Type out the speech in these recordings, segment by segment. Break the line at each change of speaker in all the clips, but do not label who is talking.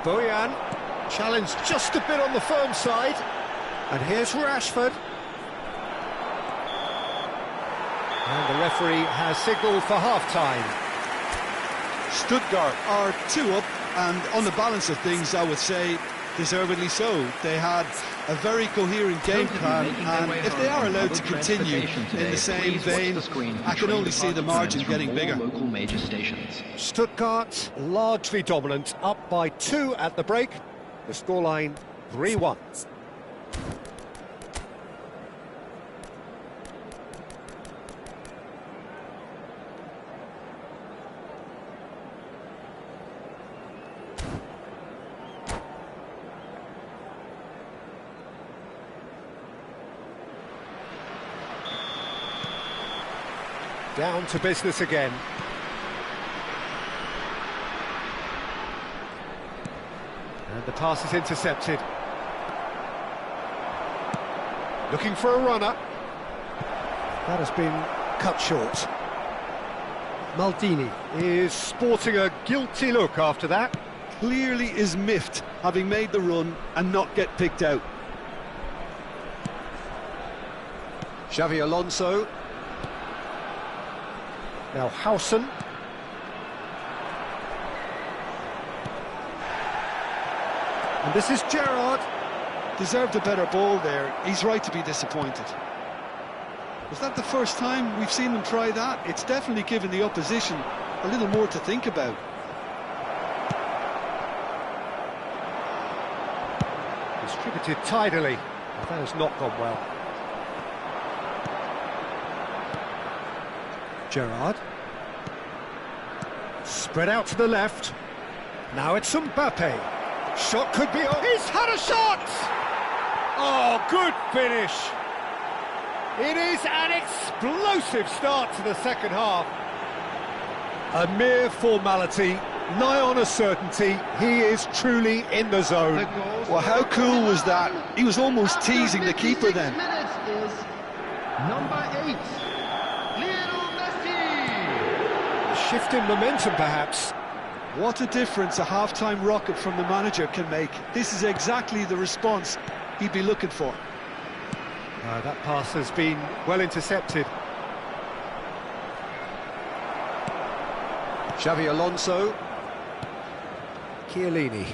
Bojan, challenged just a bit on the firm side. And here's Rashford. And the referee has signalled for half-time.
Stuttgart are 2 up, and on the balance of things, I would say deservedly so. They had a very coherent game plan, and if they are allowed to continue in the same vein, I can only see the margin getting bigger.
Local major stations.
Stuttgart largely dominant, up by 2 at the break. The scoreline 3-1. Down to business again. And the pass is intercepted. Looking for a runner. That has been cut short. Maldini is sporting a guilty look after that.
Clearly is miffed, having made the run and not get picked out.
Xavi Alonso. Now Howson. And this is Gerrard.
Deserved a better ball there. He's right to be disappointed. Was that the first time we've seen them try that? It's definitely given the opposition a little more to think about.
Distributed tidily. But that has not gone well. Gerrard. Spread out to the left. Now it's Mbappe. Shot could be on. He's had a shot! Oh, good finish. It is an explosive start to the second half. A mere formality, nigh on a certainty. He is truly in the zone.
Well, how cool was that? He was almost teasing the keeper then.
Minutes is number 8.
Shift in momentum, perhaps.
What a difference a half-time rocket from the manager can make. This is exactly the response he'd be looking for.
That pass has been well intercepted. Xavi Alonso. Chiellini.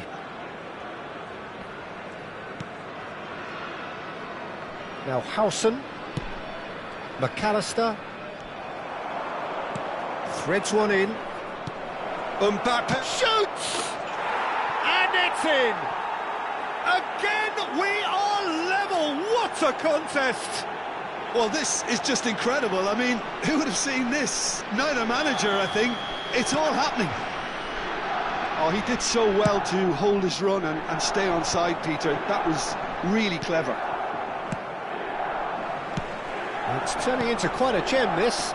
Now Howson. McAllister. Threads one in. Mbappe shoots! And it's in! Again, we are level! What a contest!
Well, this is just incredible. I mean, who would have seen this? Neither manager, I think. It's all happening. Oh, he did so well to hold his run and stay on side, Peter. That was really clever.
It's turning into quite a gem, this.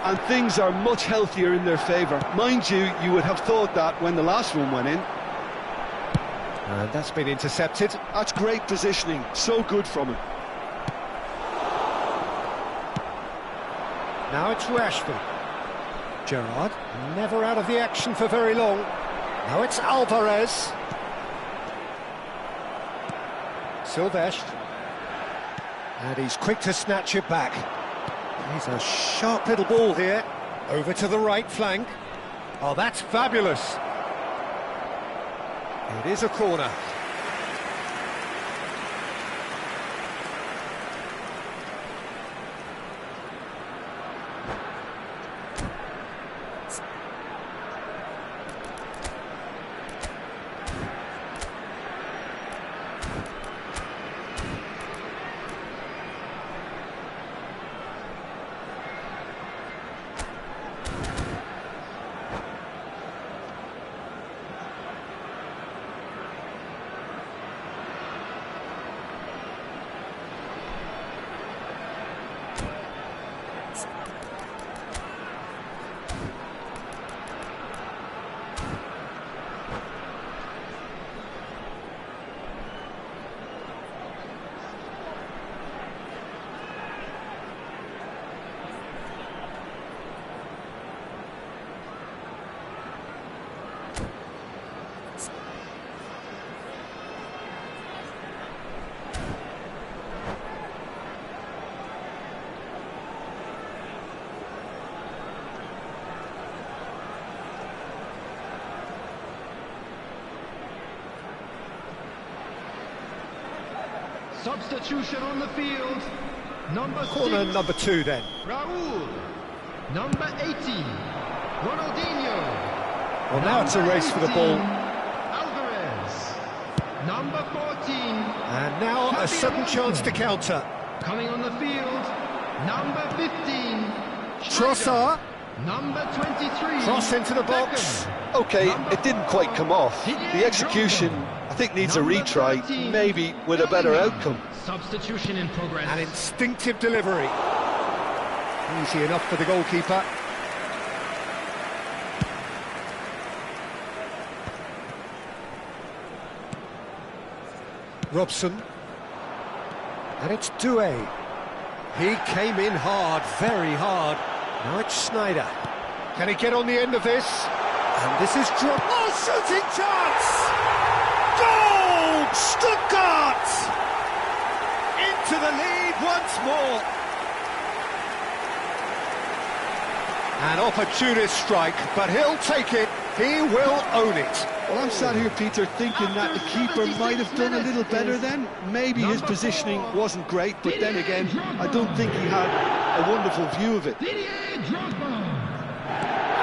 And things are much healthier in their favour. Mind you, you would have thought that when the last one went in.
And that's been intercepted.
That's great positioning. So good from him.
Now it's Rashford. Gerrard, never out of the action for very long. Now it's Alvarez. Silvestre. And he's quick to snatch it back. He's a sharp little ball here. Over to the right flank. Oh, that's fabulous. It is a corner.
Substitution on the field. Number
Corner
6.
number 2 then.
Raul. Number 18. Ronaldinho.
Well, now it's a race for the ball.
Alvarez. Number 14.
And now a sudden chance to counter.
Coming on the field. Number 15.
Trossard.
Number 23.
Cross into the box.
Beckham.
Okay, it didn't quite come off. The execution, I think, needs a retry, maybe with a better outcome.
Substitution in progress.
An instinctive delivery. Easy enough for the goalkeeper. Robson. And it's Doué. He came in hard, very hard. Now it's Schneider. Can he get on the end of this? And this is dropped. Oh, shooting chance! Goal! Stuttgart! Into the lead once more. An opportunist strike, but he'll take it. He will own it.
Well, I'm sat here, Peter, thinking that the keeper might have done a little better then. Maybe his positioning wasn't great, but then again, I don't think he had a wonderful view of it.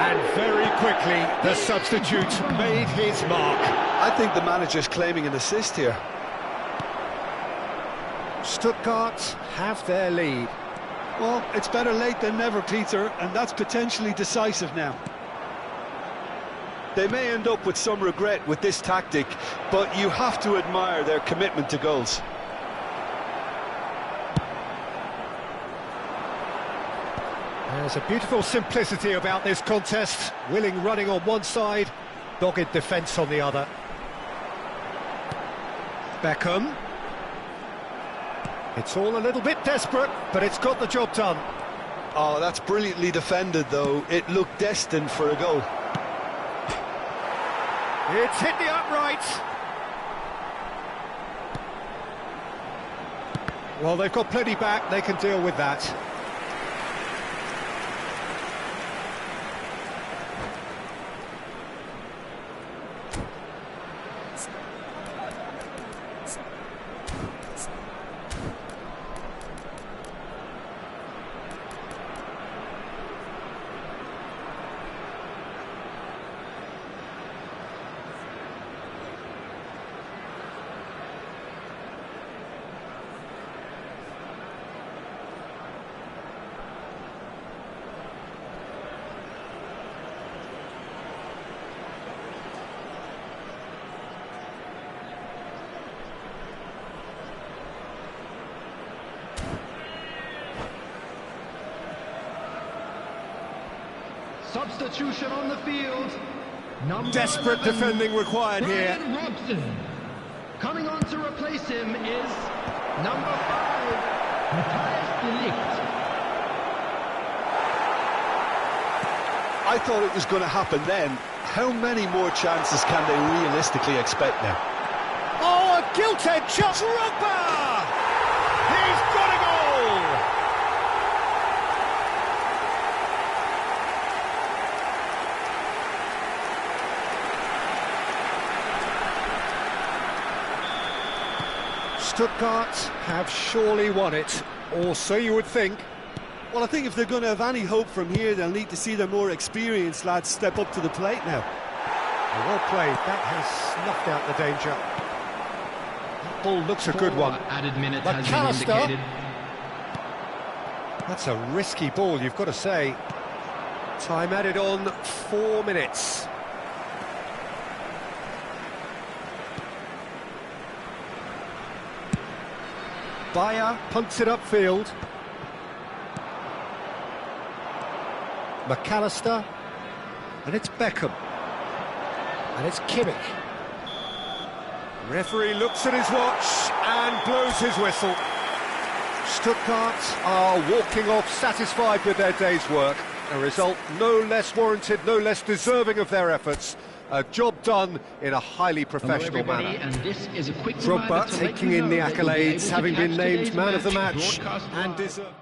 And very quickly, the substitute made his mark.
I think the manager's claiming an assist here.
Stuttgart have their lead.
Well, it's better late than never, Peter, and that's potentially decisive now. They may end up with some regret with this tactic, but you have to admire their commitment to goals.
There's a beautiful simplicity about this contest. Willing running on one side, dogged defence on the other. Beckham. It's all a little bit desperate, but it's got the job done.
Oh, that's brilliantly defended, though. It looked destined for a goal.
It's hit the upright. Well, they've got plenty back, they can deal with that.
Substitution on the field. Number
Desperate
11,
defending required here.
Brian Robson. Coming on to replace him is number 5, Matthijs de Ligt.
I thought it was going to happen then. How many more chances can they realistically expect now?
Oh, a gilt-edged shot! Drogba! He's got a goal! Stuttgart have surely won it, or so you would think.
Well, I think if they're going to have any hope from here, they'll need to see their more experienced lads step up to the plate now.
Well played, that has snuffed out the danger. That ball looks a good one.
Added minute has been
McAllister.
indicated.
That's a risky ball, you've got to say. Time added on 4 minutes. Bayer punts it upfield. McAllister. And it's Beckham. And it's Kimmich. Referee looks at his watch and blows his whistle. Stuttgart are walking off satisfied with their day's work. A result no less warranted, no less deserving of their efforts. A job done in a highly professional manner.
And this is a quick
Drogba
reminder to let
taking
you
in the
know that you'll be able
accolades,
to
having been
catch
named
today's
man of the match
broadcast
and
live.
deserved.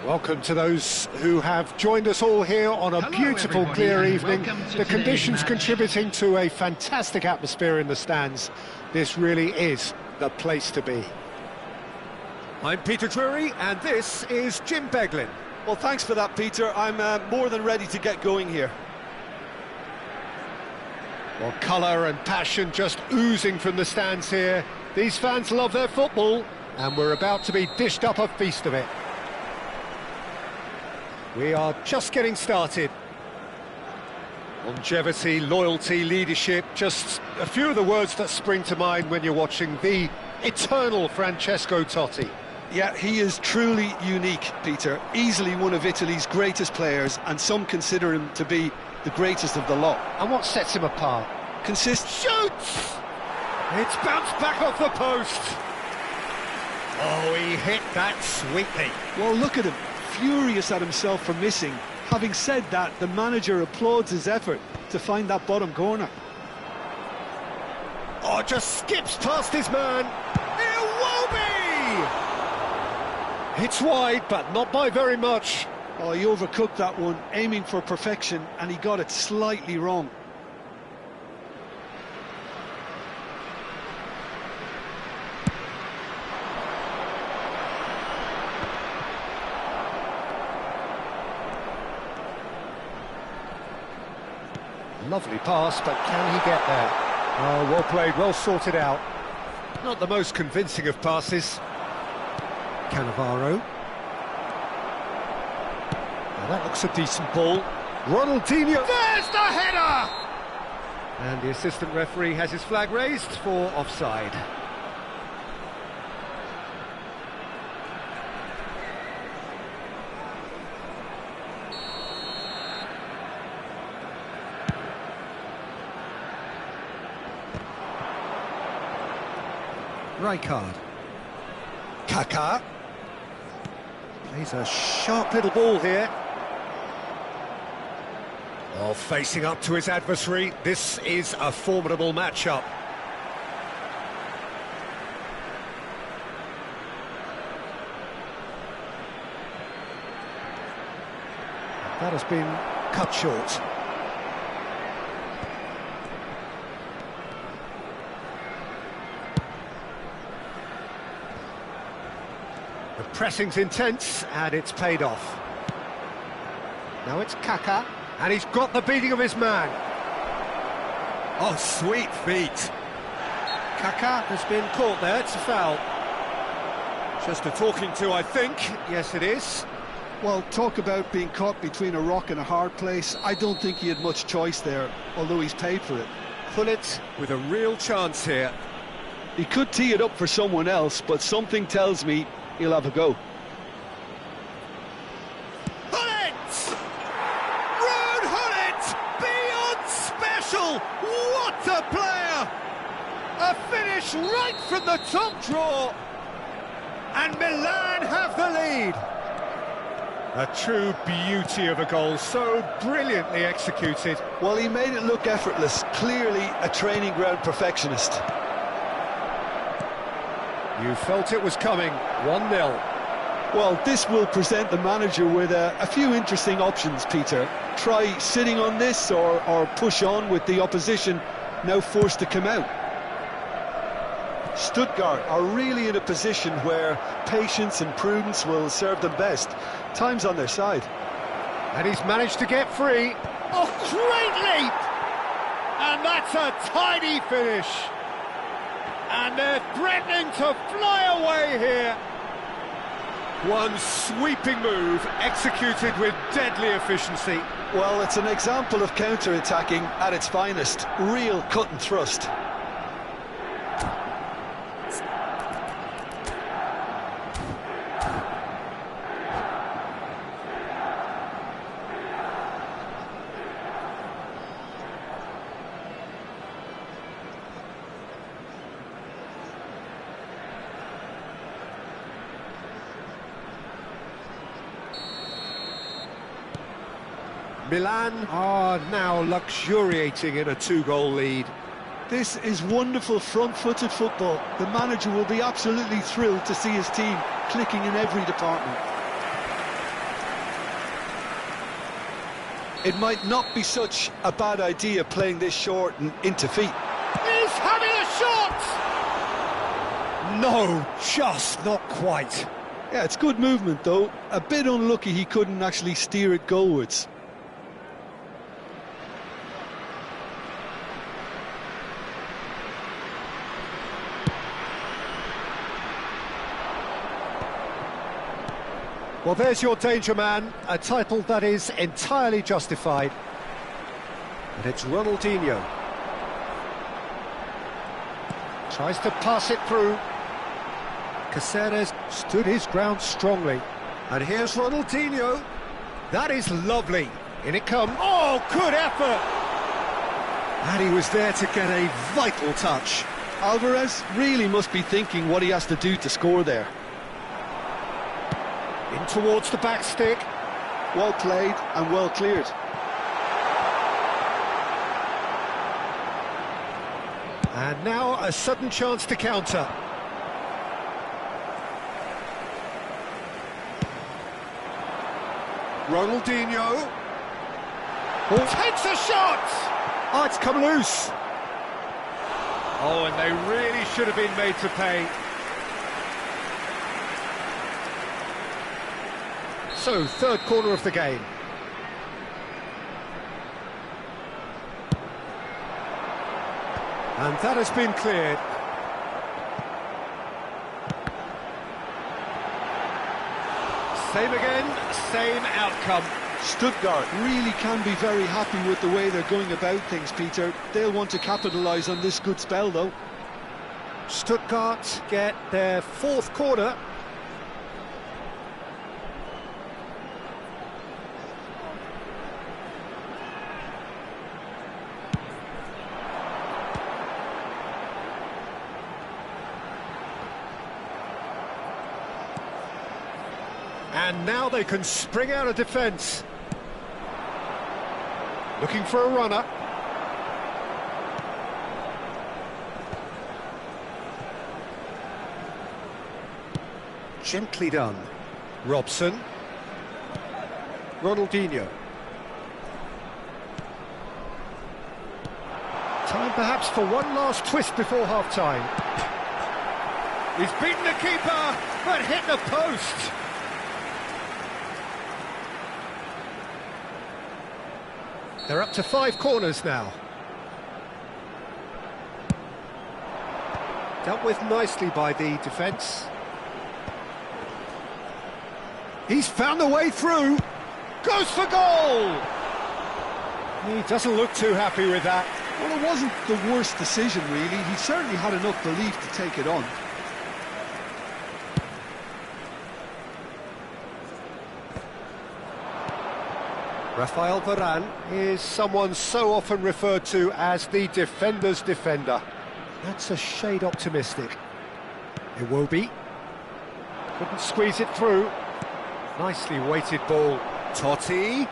Welcome to those who have joined us all here on a beautiful, clear evening. The conditions contributing to a fantastic atmosphere in the stands. This really is the place to be. I'm Peter Drury, and this is Jim Beglin.
Well, thanks for that, Peter. I'm more than ready to get going here.
Well, colour and passion just oozing from the stands here. These fans love their football, and we're about to be dished up a feast of it. We are just getting started. Longevity, loyalty, leadership, just a few of the words that spring to mind when you're watching the eternal Francesco Totti.
Yeah, he is truly unique, Peter. Easily one of Italy's greatest players, and some consider him to be the greatest of the lot.
And what sets him apart? Shoots! It's bounced back off the post. Oh, he hit that sweetly.
Well, look at him, furious at himself for missing. Having said that, the manager applauds his effort to find that bottom corner.
Oh, just skips past his man. Iwobi! It's wide, but not by very much.
Oh, he overcooked that one, aiming for perfection, and he got it slightly wrong.
Lovely pass, but can he get there? Oh, well played, well sorted out. Not the most convincing of passes. Cannavaro. Now that looks a decent ball. Ronaldinho. There's the header! And the assistant referee has his flag raised for offside. Rijkaard. Kaká. Plays a sharp little ball here. Oh, facing up to his adversary. This is a formidable matchup. That has been cut short. The pressing's intense, and it's paid off. Now it's Kaká, and he's got the beating of his man. Oh, sweet feet. Kaká has been caught there, it's a foul. Just a talking to, I think. Yes, it is.
Well, talk about being caught between a rock and a hard place. I don't think he had much choice there, although he's paid for it.
Gullit with a real chance here.
He could tee it up for someone else, but something tells me he'll have a go.
Gullit! Ruud Gullit! Beyond special! What a player! A finish right from the top draw! And Milan have the lead! A true beauty of a goal, so brilliantly executed.
Well, he made it look effortless, clearly a training ground perfectionist.
You felt it was coming, 1-0.
Well, this will present the manager with a few interesting options, Peter. Try sitting on this or push on with the opposition now forced to come out. Stuttgart are really in a position where patience and prudence will serve them best. Time's on their side.
And he's managed to get free. Oh, great leap! And that's a tidy finish. And they're threatening to fly away here. One sweeping move, executed with deadly efficiency.
Well, it's an example of counter-attacking at its finest. Real cut and thrust.
Milan are now luxuriating in a 2-goal lead.
This is wonderful front-footed football. The manager will be absolutely thrilled to see his team clicking in every department. It might not be such a bad idea playing this short and into feet.
He's having a shot! No, just not quite.
Yeah, it's good movement though. A bit unlucky he couldn't actually steer it goalwards.
Well, there's your danger man, a title that is entirely justified. And it's Ronaldinho. Tries to pass it through. Caceres stood his ground strongly. And here's Ronaldinho. That is lovely. In it comes. Oh, good effort!
And he was there to get a vital touch. Alvarez really must be thinking what he has to do to score there.
In towards the back stick.
Well played and well cleared.
And now a sudden chance to counter. Ronaldinho. Takes a shot! Oh, it's come loose. Oh, and they really should have been made to pay. So, third corner of the game. And that has been cleared. Same again, same outcome.
Stuttgart really can be very happy with the way they're going about things, Peter. They'll want to capitalise on this good spell, though.
Stuttgart get their fourth corner. And now they can spring out of defence. Looking for a runner. Gently done. Robson. Ronaldinho. Time perhaps for one last twist before half-time. He's beaten the keeper, but hit the post. They're up to 5 corners now. Dealt with nicely by the defence. He's found the way through. Goes for goal! He doesn't look too happy with that.
Well, it wasn't the worst decision, really. He certainly had enough belief to take it on.
Rafael Varane is someone so often referred to as the defender's defender. That's a shade optimistic. Iwobi. Couldn't squeeze it through. Nicely weighted ball. Totti.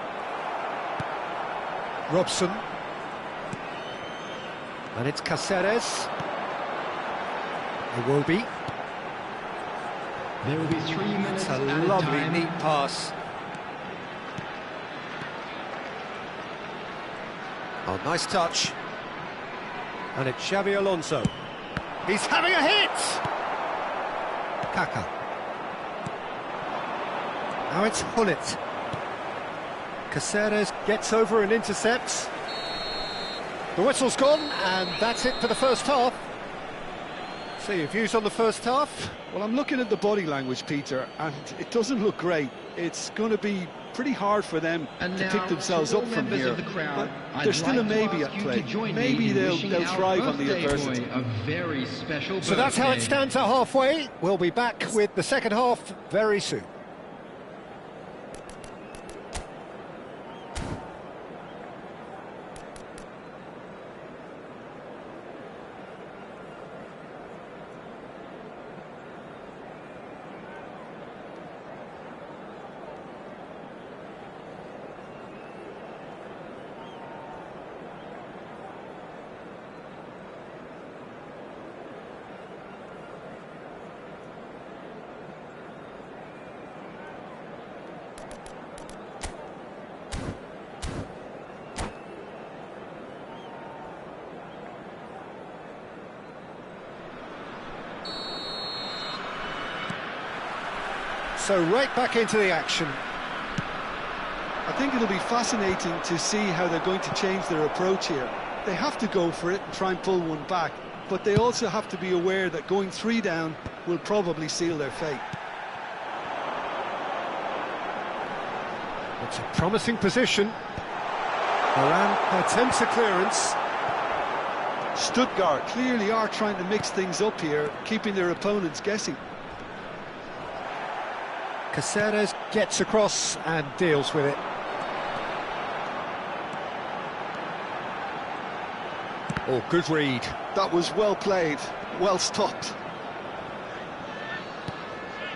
Robson. And it's Caceres. Iwobi.
There will be 3 minutes
It's a
added
lovely,
time.
neat pass. Oh, nice touch. And it's Xabi Alonso. He's having a hit! Kaka. Now it's Hullet. Caceres gets over and intercepts. The whistle's gone, and that's it for the first half. So your views on the first half?
Well, I'm looking at the body language, Peter, and it doesn't look great. It's going to be pretty hard for them
And
to
now,
pick themselves
to all
up from
members
here.
of the crowd,
But
I'd
there's still
like
a maybe
to
at
ask you
play.
to join me
Maybe
in
they'll
wishing our
thrive on the
birthday
adversity.
boy a very special
So that's how it
birthday.
stands at halfway. We'll be back with the second half very soon. So right back into the action.
I think it'll be fascinating to see how they're going to change their approach here. They have to go for it and try and pull one back, but they also have to be aware that going 3 down will probably seal their fate.
It's a promising position. Varane attempts a clearance.
Stuttgart clearly are trying to mix things up here, keeping their opponents guessing.
Caceres gets across and deals with it. Oh, good read.
That was well played, well stopped.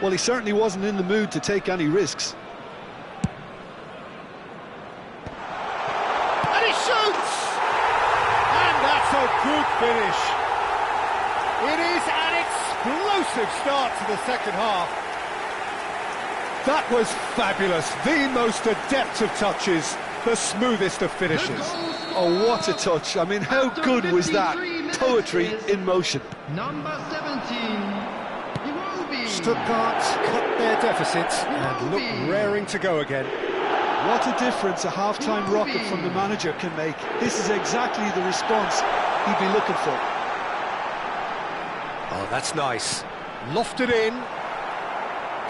Well, he certainly wasn't in the mood to take any risks.
And he shoots! And that's a good finish. It is an explosive start to the second half. That was fabulous. The most adept of touches, the smoothest of finishes.
Oh, what a touch. I mean, how good was that? Poetry in motion.
Number 17, Iwobi.
Stuttgart cut their deficit and look raring to go again.
What a difference a half-time rocket from the manager can make. This is exactly the response he'd be looking for.
Oh, that's nice. Lofted in.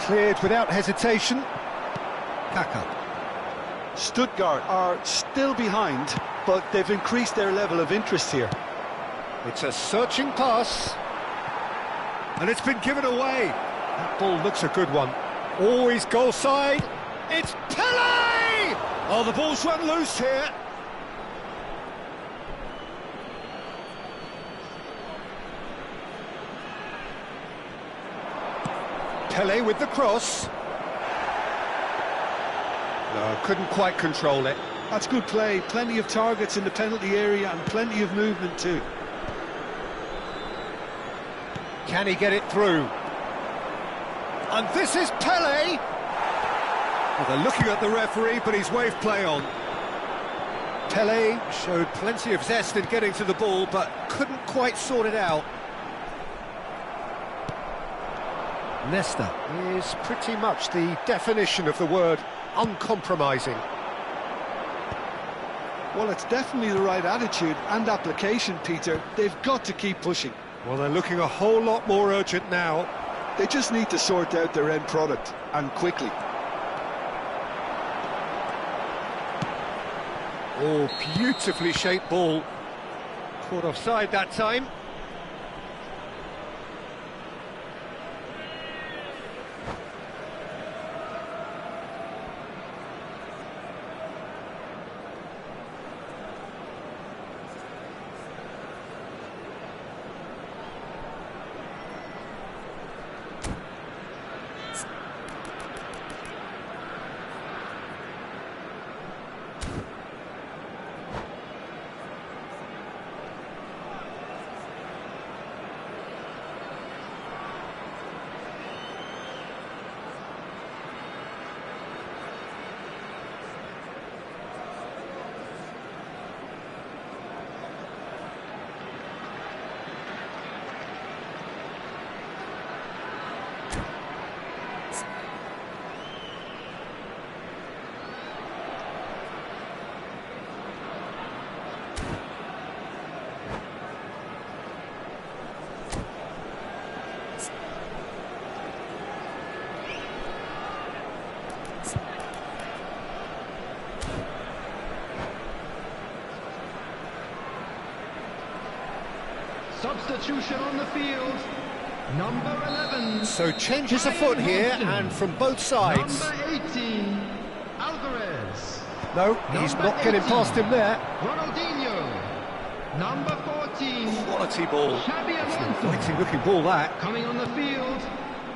Cleared without hesitation. Kaka.
Stuttgart are still behind, but they've increased their level of interest here.
It's a searching pass. And it's been given away. That ball looks a good one. Always goal side. It's Pele! Oh, the ball's run loose here. Pele with the cross. No, couldn't quite control it.
That's good play. Plenty of targets in the penalty area and plenty of movement too.
Can he get it through? And this is Pele! Well, they're looking at the referee, but he's waved play on. Pele showed plenty of zest in getting to the ball, but couldn't quite sort it out. Nesta is pretty much the definition of the word uncompromising.
Well, it's definitely the right attitude and application, Peter. They've got to keep pushing.
Well, they're looking a whole lot more urgent now.
They just need to sort out their end product, and quickly.
Oh, beautifully shaped ball. Caught offside that time.
Substitution on the field, number 11.
So changes afoot here, and from both sides.
Number 18, Alvarez.
No, he's
Number
not getting
18,
past him there.
Ronaldinho. Number 14,
Quality ball.
Xabi Alonso.
Quality looking ball, that.
Coming on the field,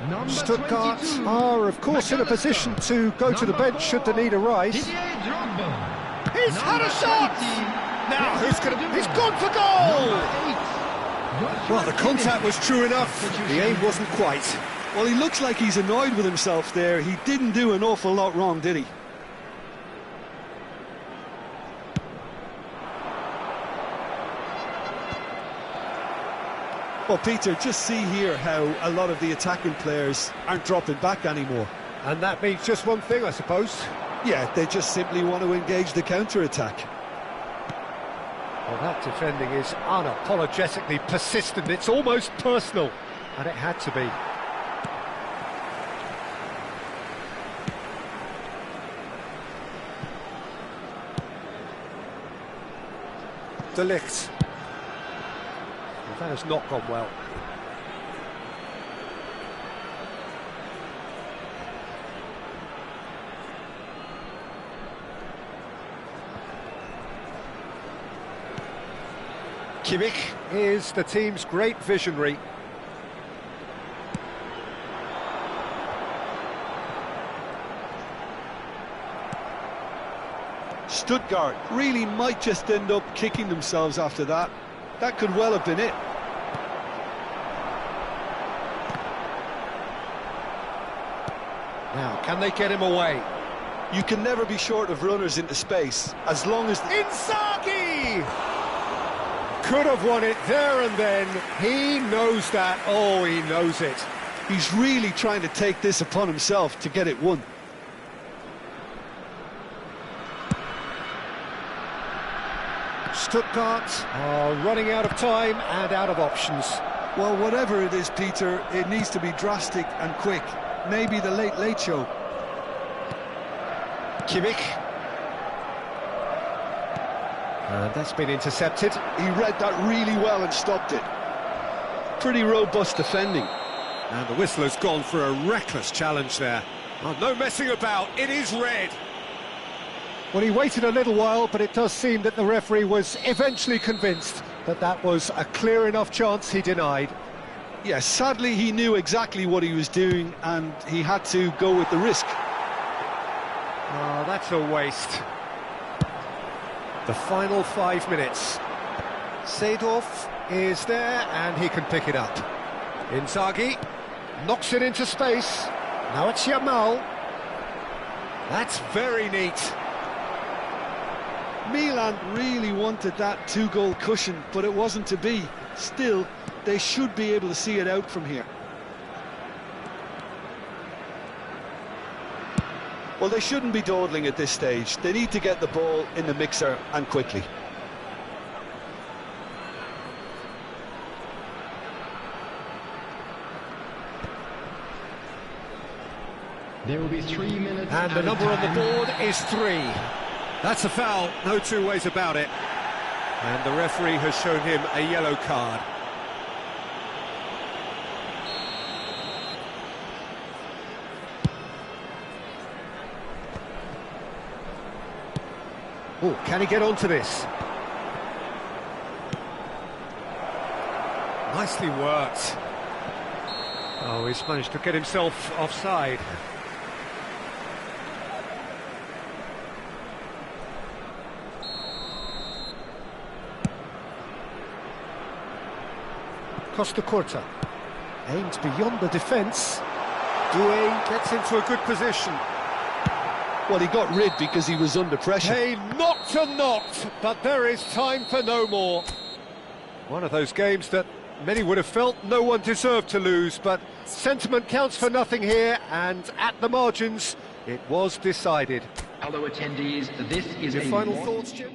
number
Stuttgart
22,
are, of course, in a position to go to the bench should the need arise.
Didier Drogba.
He's had a
Number
shot!
20,
Now, who's going to... He's gone for
Number
goal!
8,
Well, the contact was true enough. The aim wasn't quite.
Well, he looks like he's annoyed with himself there. He didn't do an awful lot wrong, did he? Well, Peter, just see here how a lot of the attacking players aren't dropping back anymore.
And that means just one thing, I suppose.
Yeah, they just simply want to engage the counter-attack.
Well, that defending is unapologetically persistent. It's almost personal, and it had to be. De Ligt. Well, that has not gone well. Kimmich is the team's great visionary.
Stuttgart really might just end up kicking themselves after that. That could well have been it.
Now, can they get him away?
You can never be short of runners into space, as long as...
Inzaghi! Could have won it there and then. He knows that. Oh, he knows it.
He's really trying to take this upon himself to get it won.
Stuttgart are running out of time and out of options.
Well, whatever it is, Peter, it needs to be drastic and quick. Maybe the late show.
Kimmich. And that's been intercepted.
He read that really well and stopped it. Pretty robust defending.
And the whistle has gone for a reckless challenge there. Oh, no messing about, it is red. Well, he waited a little while, but it does seem that the referee was eventually convinced that that was a clear enough chance he denied.
Yes, sadly he knew exactly what he was doing and he had to go with the risk.
Oh, that's a waste. The final 5 minutes. Seedorf is there and he can pick it up. Inzaghi knocks it into space. Now it's Yamal. That's very neat.
Milan really wanted that two-goal cushion, but it wasn't to be. Still, they should be able to see it out from here. Well, they shouldn't be dawdling at this stage. They need to get the ball in the mixer and quickly.
There will be 3 minutes.
And the number on the board is 3. That's a foul, no two ways about it. And the referee has shown him a yellow card. Oh, can he get onto this? Nicely worked. Oh, he's managed to get himself offside. Costa Curta aims beyond the defence. Doué gets into a good position.
Well, he got rid because he was under pressure.
Hey, knocked and knocked, but there is time for no more. One of those games that many would have felt no one deserved to lose, but sentiment counts for nothing here, and at the margins, it was decided.
Fellow attendees, this is
Your
a
final thoughts, Jim?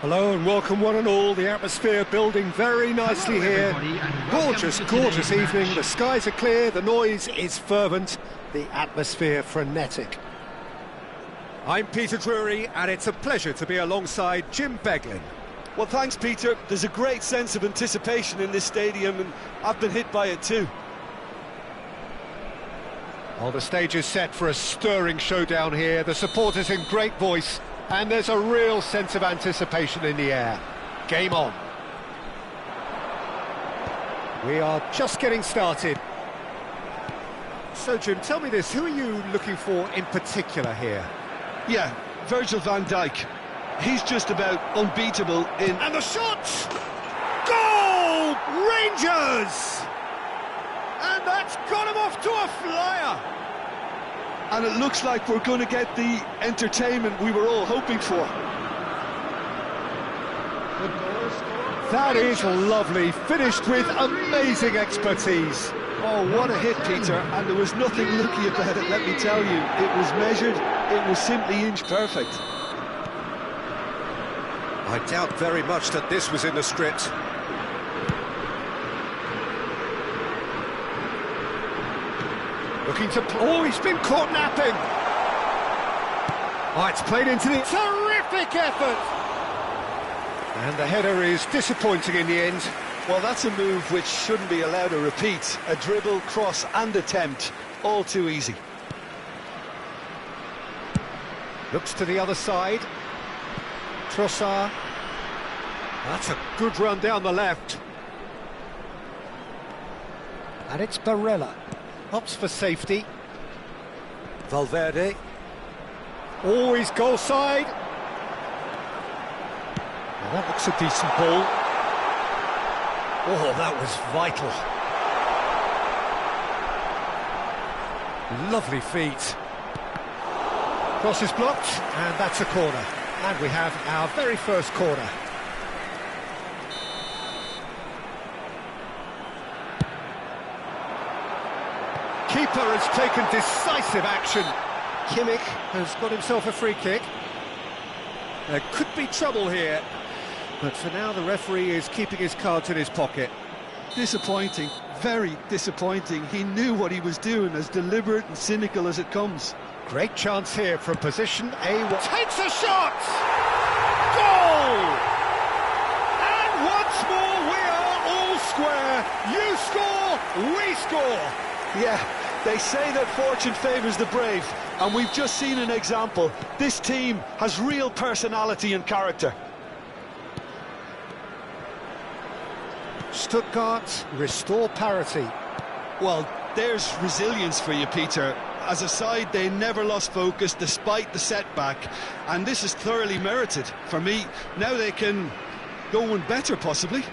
Hello and welcome one and all. The atmosphere building very nicely here. Gorgeous, gorgeous evening. The skies are clear, the noise is fervent, the atmosphere frenetic. I'm Peter Drury and it's a pleasure to be alongside Jim Beglin.
Well, thanks, Peter. There's a great sense of anticipation in this stadium, and I've been hit by it too.
Well, the stage is set for a stirring showdown here. The supporters in great voice, and there's a real sense of anticipation in the air. Game on. We are just getting started. So, Jim, tell me this, who are you looking for in particular here?
Yeah, Virgil van Dijk. He's just about unbeatable in...
And the shot! Goal! Rangers! And that's got him off to a flyer!
And it looks like we're going to get the entertainment we were all hoping for.
That is lovely, finished with amazing expertise.
Oh, what a hit, Peter, and there was nothing lucky about it, let me tell you. It was measured, it was simply inch perfect.
I doubt very much that this was in the script. Looking to... Oh, he's been caught napping! Oh, it's played into the... Terrific effort! And the header is disappointing in the end.
Well, that's a move which shouldn't be allowed to repeat. A dribble, cross and attempt, all too easy.
Looks to the other side. Trossard. That's a good run down the left. And it's Barella. Opts for safety. Valverde. Oh, he's goal side. Well, that looks a decent ball. Oh, that was vital. Lovely feet. Cross is blocked, and that's a corner. And we have our very first corner. Keeper has taken decisive action. Kimmich has got himself a free kick. There could be trouble here, but for now the referee is keeping his cards in his pocket.
Disappointing, very disappointing. He knew what he was doing, as deliberate and cynical as it comes.
Great chance here from position A1. Takes a shot! Goal! And once more we are all square. You score, we score.
Yeah, they say that fortune favours the brave, and we've just seen an example. This team has real personality and character.
Stuttgart restore parity.
Well, there's resilience for you, Peter. As a side, they never lost focus despite the setback, and this is thoroughly merited for me. Now they can go one better, possibly.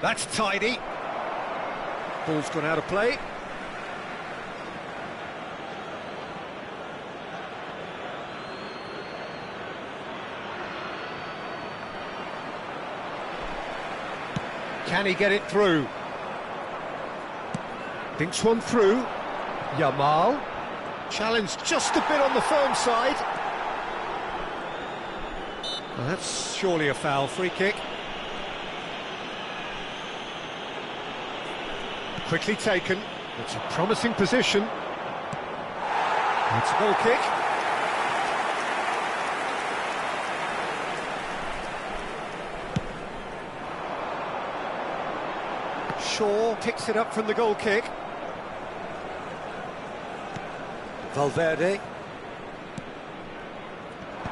That's tidy. Ball's gone out of play. Can he get it through? Thinks one through. Yamal. Challenged just a bit on the firm side. Well, that's surely a foul. Free kick. Quickly taken. It's a promising position. It's a goal kick. Shaw picks it up from the goal kick. Valverde.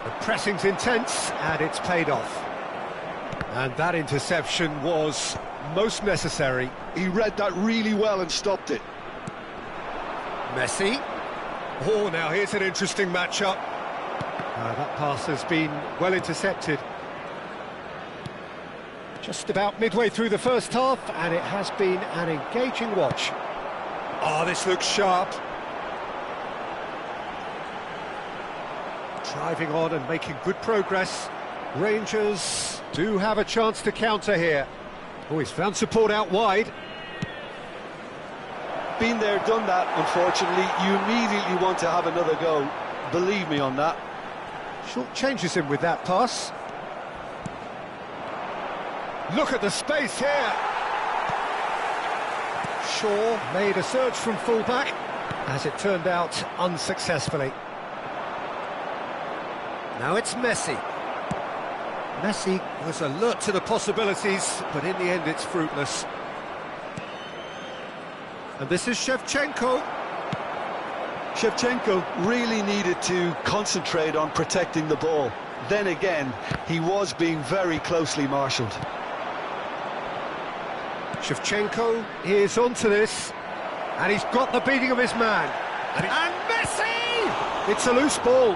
The pressing's intense and it's paid off. And that interception was most necessary.
He read that really well and stopped it.
Messi. Oh, now here's an interesting matchup. That pass has been well intercepted. Just about midway through the first half, and it has been an engaging watch. Oh, this looks sharp. Driving on and making good progress. Rangers do have a chance to counter here. Oh, he's found support out wide.
Been there, done that, unfortunately. You immediately want to have another go. Believe me on that.
Short changes him with that pass. Look at the space here. Shaw made a surge from fullback, as it turned out unsuccessfully. Now it's Messi. Messi was alert to the possibilities, but in the end it's fruitless. And this is Shevchenko.
Shevchenko really needed to concentrate on protecting the ball. Then again, he was being very closely marshalled.
Shevchenko is onto this, and he's got the beating of his man. And Messi! It's a loose ball.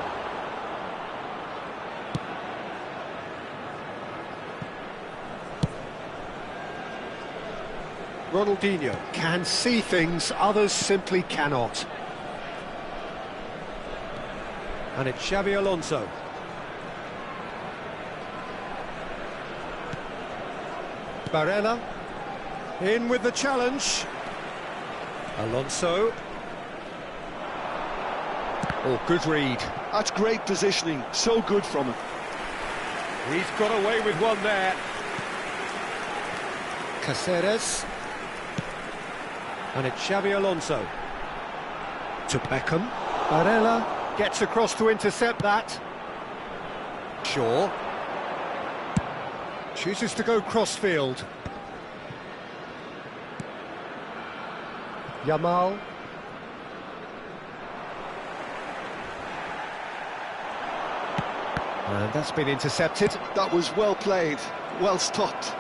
Ronaldinho can see things others simply cannot. And it's Xabi Alonso. Barella in with the challenge. Alonso. Oh, good read.
That's great positioning, so good from him.
He's got away with one there. Caceres. And it's Xabi Alonso. To Beckham. Barella gets across to intercept that. Shaw. Chooses to go crossfield. Yamal. And that's been intercepted.
That was well played, well stopped.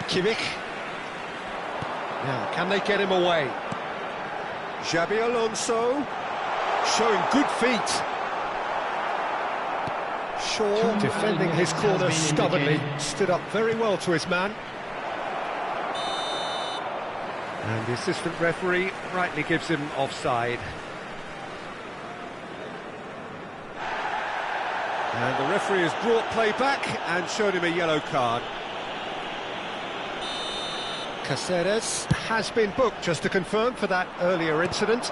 Kimmich. Now, can they get him away? Xabi Alonso showing good feet. Shaw defending his corner stubbornly, stood up very well to his man. And the assistant referee rightly gives him offside. And the referee has brought play back and shown him a yellow card. Caceres has been booked, just to confirm, for that earlier incident.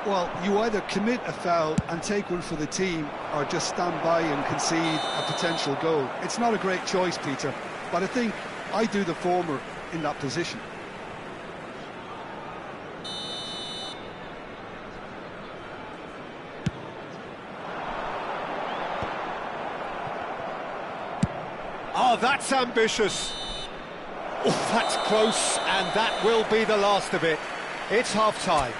Well, you either commit a foul and take one for the team, or just stand by and concede a potential goal. It's not a great choice, Peter, but I think I do the former in that position.
Oh, that's ambitious. Oh, that's close, and that will be the last of it. It's half-time.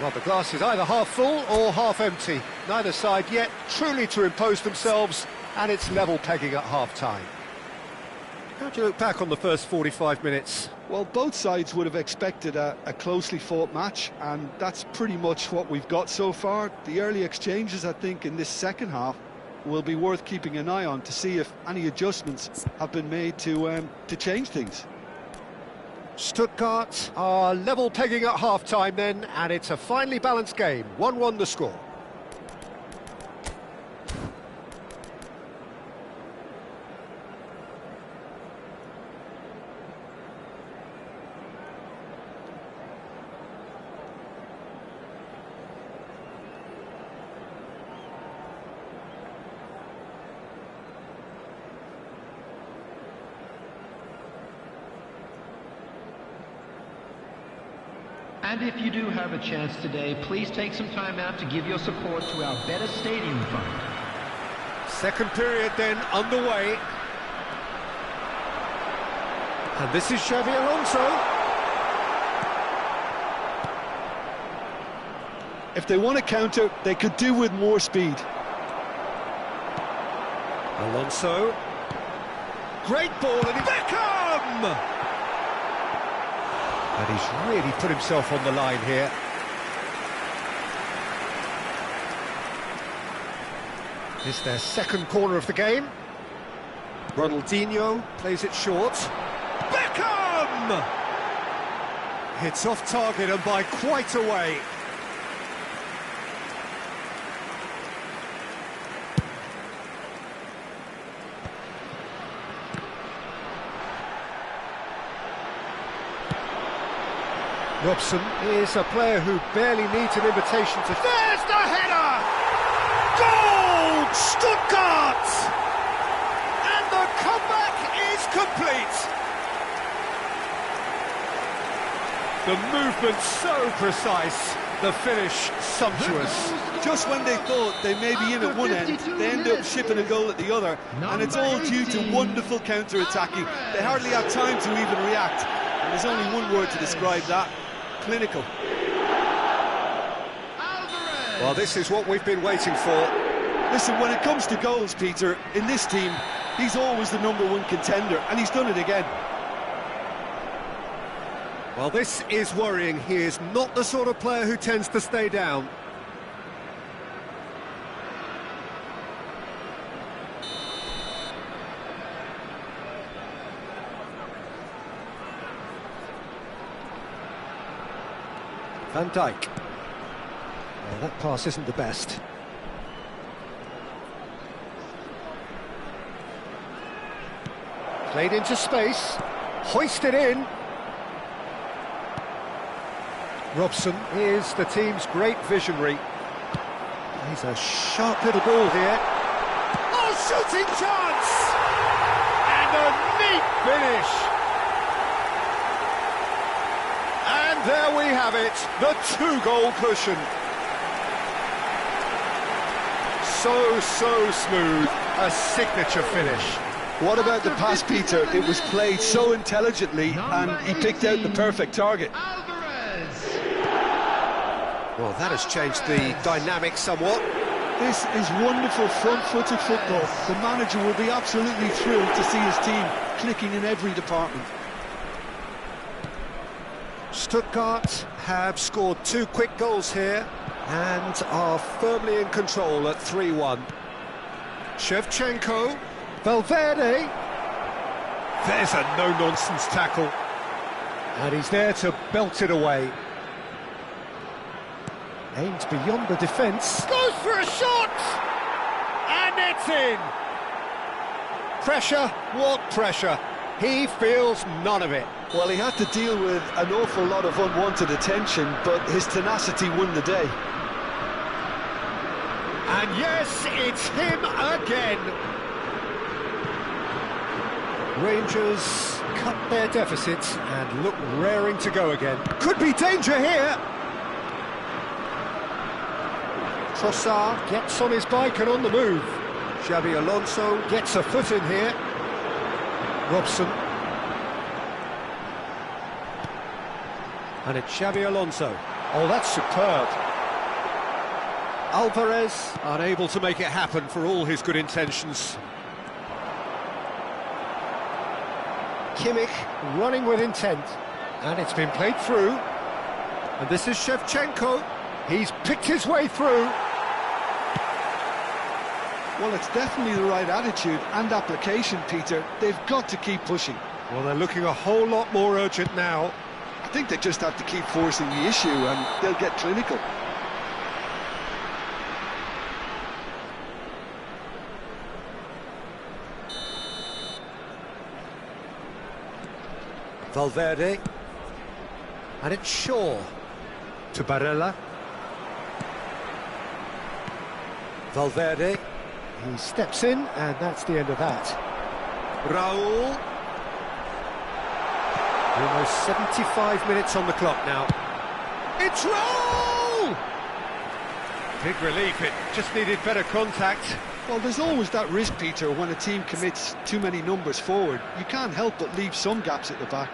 Well, the glass is either half full or half empty. Neither side yet truly to impose themselves, and it's level pegging at half-time. How do you look back on the first 45 minutes?
Well, both sides would have expected a closely fought match, and that's pretty much what we've got so far. The early exchanges, I think, in this second half will be worth keeping an eye on to see if any adjustments have been made to change things.
Stuttgart are level pegging at half-time then, and it's a finely balanced game. 1-1 the score.
And if you do have a chance today, please take some time out to give your support to our Better Stadium Fund.
Second period then underway. And this is Xabi Alonso.
If they want to counter, they could do with more speed.
Alonso. Great ball, and Beckham! And he's really put himself on the line here. It's their second corner of the game. Ronaldinho plays it short. Beckham! Hits off target and by quite a way. Robson is a player who barely needs an invitation to... There's the header! Goal! Stuttgart! And the comeback is complete! The movement so precise, the finish sumptuous.
Just when they thought they may be in at one end, they end up shipping a goal at the other, and it's all due to wonderful counter-attacking. They hardly have time to even react, and there's only one word to describe that. Clinical.
Well, this is what we've been waiting for.
Listen, when it comes to goals, Peter, in this team, he's always the #1 contender, and he's done it again.
Well, this is worrying. He is not the sort of player who tends to stay down. Van Dijk. Well, that pass isn't the best. Played into space, hoisted in. Robson is the team's great visionary. He's a sharp little ball here. Oh, shooting chance! And a neat finish. And there we have it, the 2-goal cushion. So smooth, a signature finish.
What about the pass, Peter? It was played so intelligently, and he picked out the perfect target.
Well, that has changed the dynamic somewhat.
This is wonderful front-footed football. The manager will be absolutely thrilled to see his team clicking in every department.
Stuttgart have scored 2 quick goals here and are firmly in control at 3-1. Shevchenko, Valverde. There's a no-nonsense tackle. And he's there to belt it away. Aims beyond the defence. Goes for a shot! And it's in! Pressure, what pressure? He feels none of it.
Well, he had to deal with an awful lot of unwanted attention, but his tenacity won the day.
And yes, it's him again. Rangers cut their deficit and look raring to go again. Could be danger here. Trossard gets on his bike and on the move. Xabi Alonso gets a foot in here. Robson. And it's Xabi Alonso. Oh, that's superb. Alvarez unable to make it happen for all his good intentions. Kimmich running with intent. And it's been played through. And this is Shevchenko. He's picked his way through.
Well, it's definitely the right attitude and application, Peter. They've got to keep pushing.
Well, they're looking a whole lot more urgent now.
I think they just have to keep forcing the issue and they'll get clinical.
Valverde. And it's Shaw. To Barella. Valverde. He steps in, and that's the end of that. Raul. Almost 75 minutes on the clock now. It's Raul! Big relief, it just needed better contact.
Well, there's always that risk, Peter, when a team commits too many numbers forward. You can't help but leave some gaps at the back.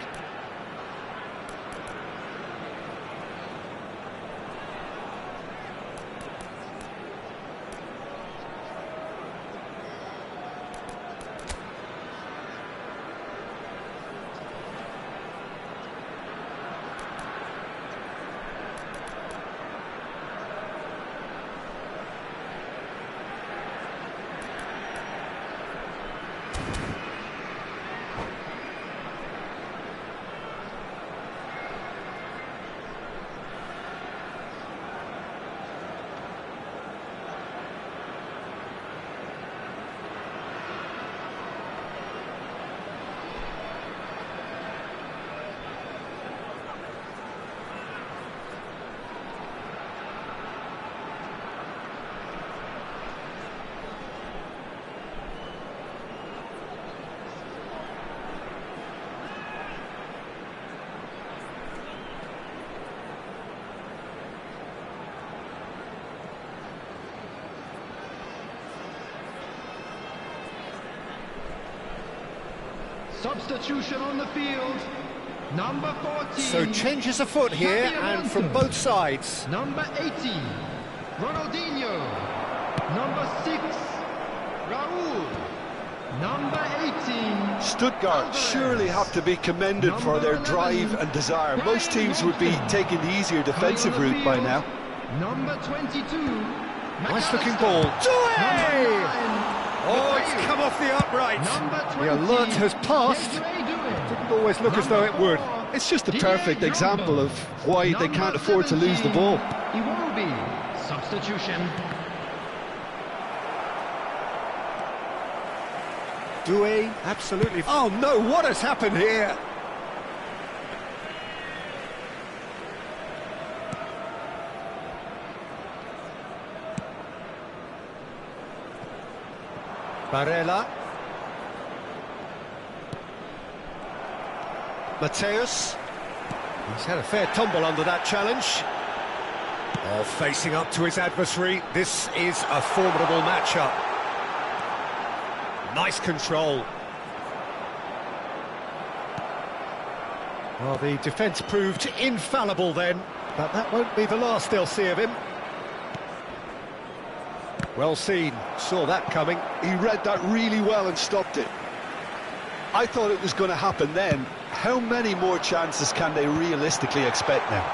Substitution on the field, number 14.
So changes afoot here, and from both sides.
Number 18, Ronaldinho. Number 6, Raul. Number 18,
Stuttgart
Alvarez.
surely have to be commended for their drive and desire. Most teams would be taking the easier defensive route by now.
Number 22,
Nice looking ball. Oh, it's come off the upright. The alert has passed. Didn't always look as though it would.
It's just a perfect example of why they can't afford to lose the ball.
Iwobi, substitution.
Doué, absolutely. Oh no, what has happened here? Barella. Mateus. He's had a fair tumble under that challenge. Oh, facing up to his adversary. This is a formidable matchup. Nice control. Well, the defence proved infallible then, but that won't be the last they'll see of him. Well seen, saw that coming.
He read that really well and stopped it. I thought it was going to happen then. How many more chances can they realistically expect now?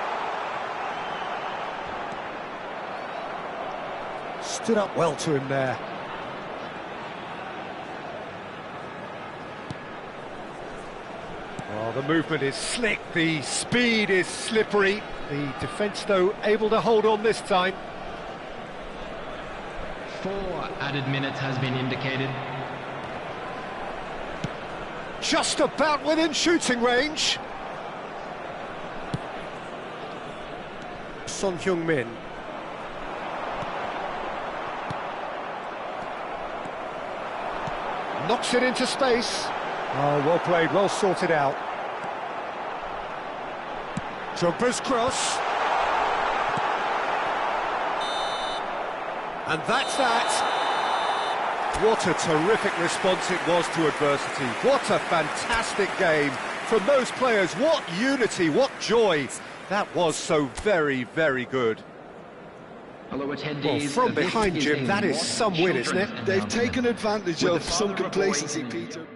Stood up well to him there. Oh, the movement is slick, the speed is slippery. The defence, though, able to hold on this time.
4 added minutes has been indicated.
Just about within shooting range. Son Heung-min. Knocks it into space. Oh, well played, well sorted out. Drogba's cross. And that's that. What a terrific response it was to adversity. What a fantastic game from those players. What unity, what joy. That was so very, very good. Well, from behind, Jim, that is some win, isn't it?
They've taken advantage of some complacency, Peter.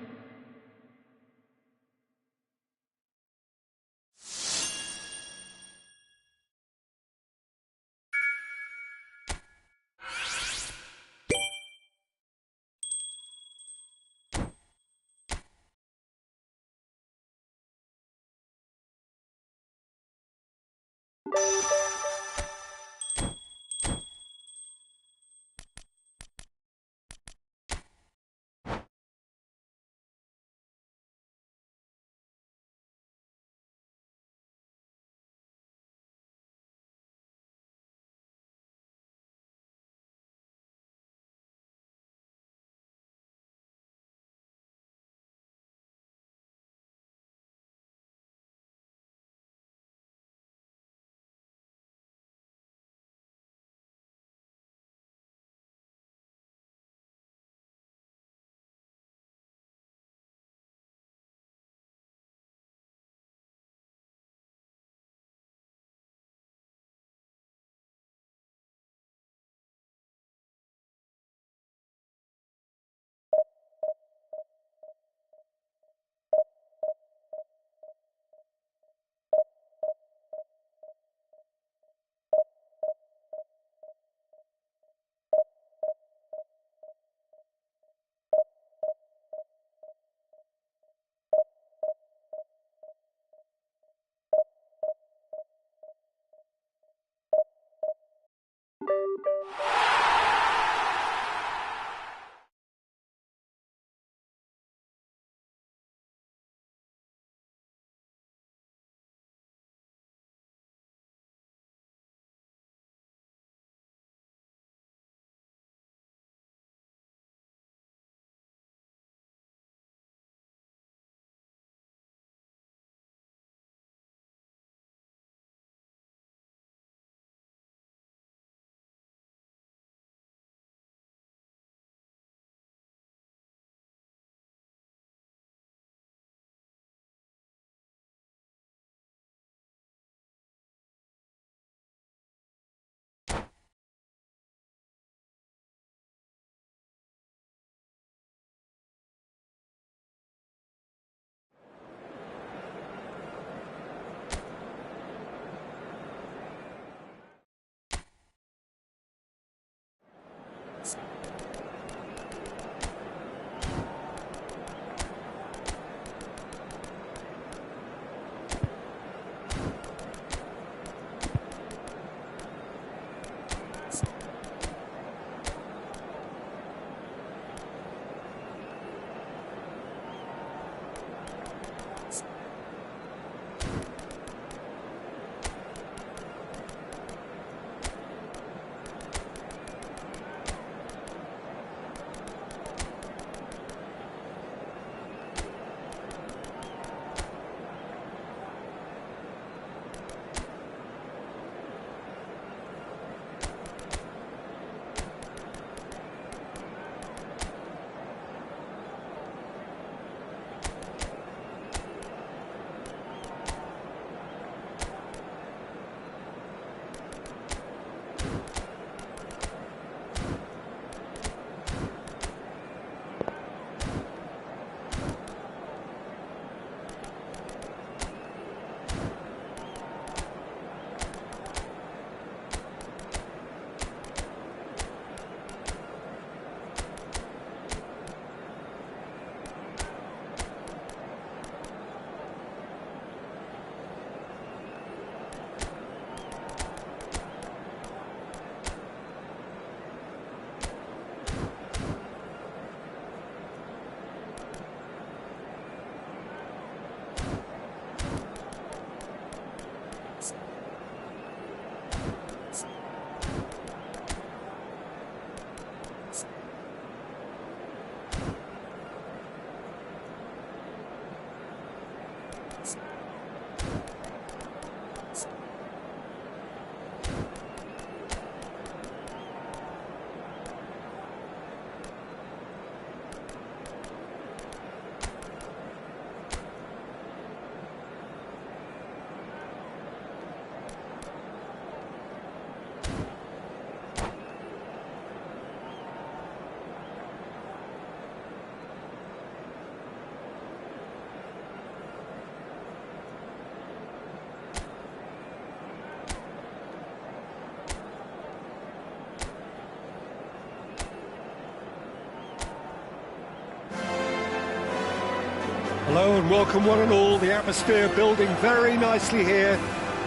Hello and welcome one and all. The atmosphere building very nicely here.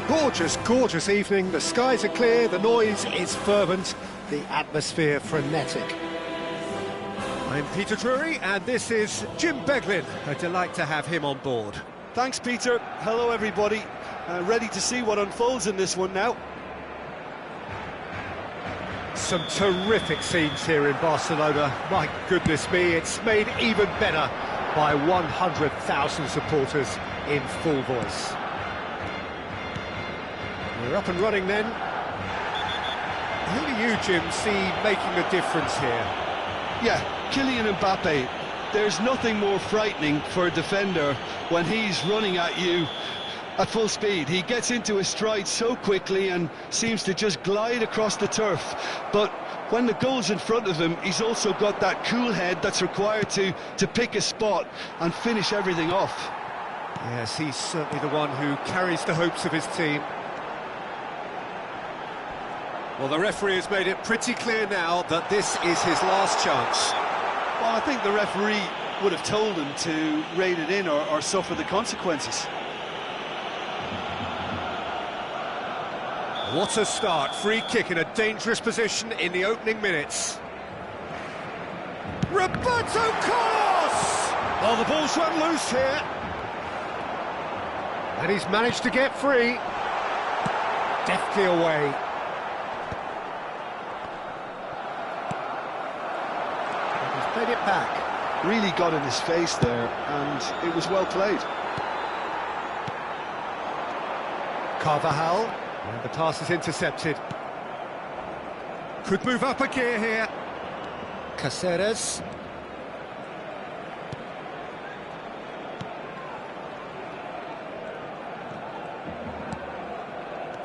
Gorgeous, gorgeous evening. The skies are clear, the noise is fervent, the atmosphere frenetic. I'm Peter Drury and this is Jim Beglin. A delight to have him on board.
Thanks, Peter. Hello, everybody. Ready to see what unfolds in this one now.
Some terrific scenes here in Barcelona. My goodness me, it's made even better by 100,000 supporters in full voice. We're up and running then. Who do you, Jim, see making the difference here?
Yeah, Kylian Mbappe. There's nothing more frightening for a defender when he's running at you at full speed. He gets into his stride so quickly and seems to just glide across the turf. But when the goal's in front of him, he's also got that cool head that's required to pick a spot and finish everything off.
Yes, he's certainly the one who carries the hopes of his team. Well, the referee has made it pretty clear now that this is his last chance.
Well, I think the referee would have told him to rate it in or suffer the consequences.
What a start. Free kick in a dangerous position in the opening minutes. Roberto Carlos! Oh, the ball's run loose here. And he's managed to get free. Deftly away. And he's played it back.
Really got in his face there, and it was well played.
Carvajal. And the pass is intercepted. Could move up a gear here. Caceres.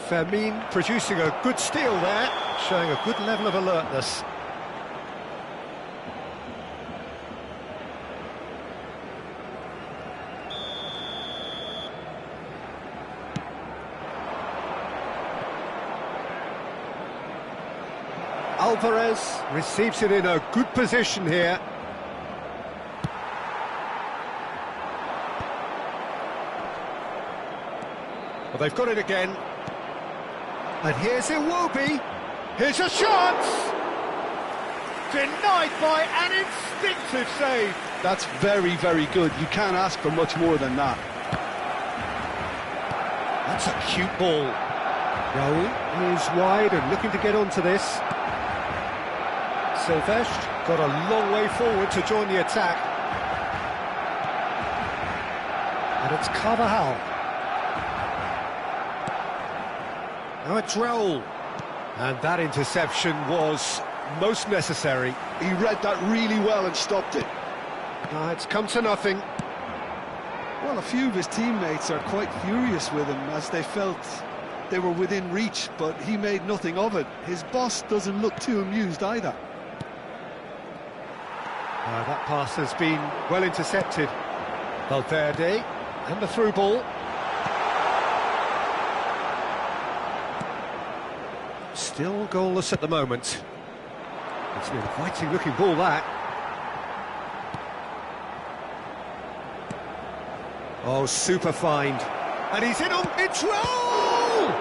Fermin producing a good steal there, showing a good level of alertness. Alvarez receives it in a good position here. Well, they've got it again. And here's Iwobi. Here's a chance! Denied by an instinctive save.
That's very, very good. You can't ask for much more than that.
That's a cute ball. Raul is wide and looking to get onto this. Silvestre got a long way forward to join the attack. And it's Carvajal. Now it's Raul. And that interception was most necessary.
He read that really well and stopped it.
It's come to nothing.
Well, a few of his teammates are quite furious with him as they felt they were within reach, but he made nothing of it. His boss doesn't look too amused either.
That pass has been well intercepted. Valverde and the through ball. Still goalless at the moment. It's an inviting looking ball, that. Oh, super find. And he's in on its roll!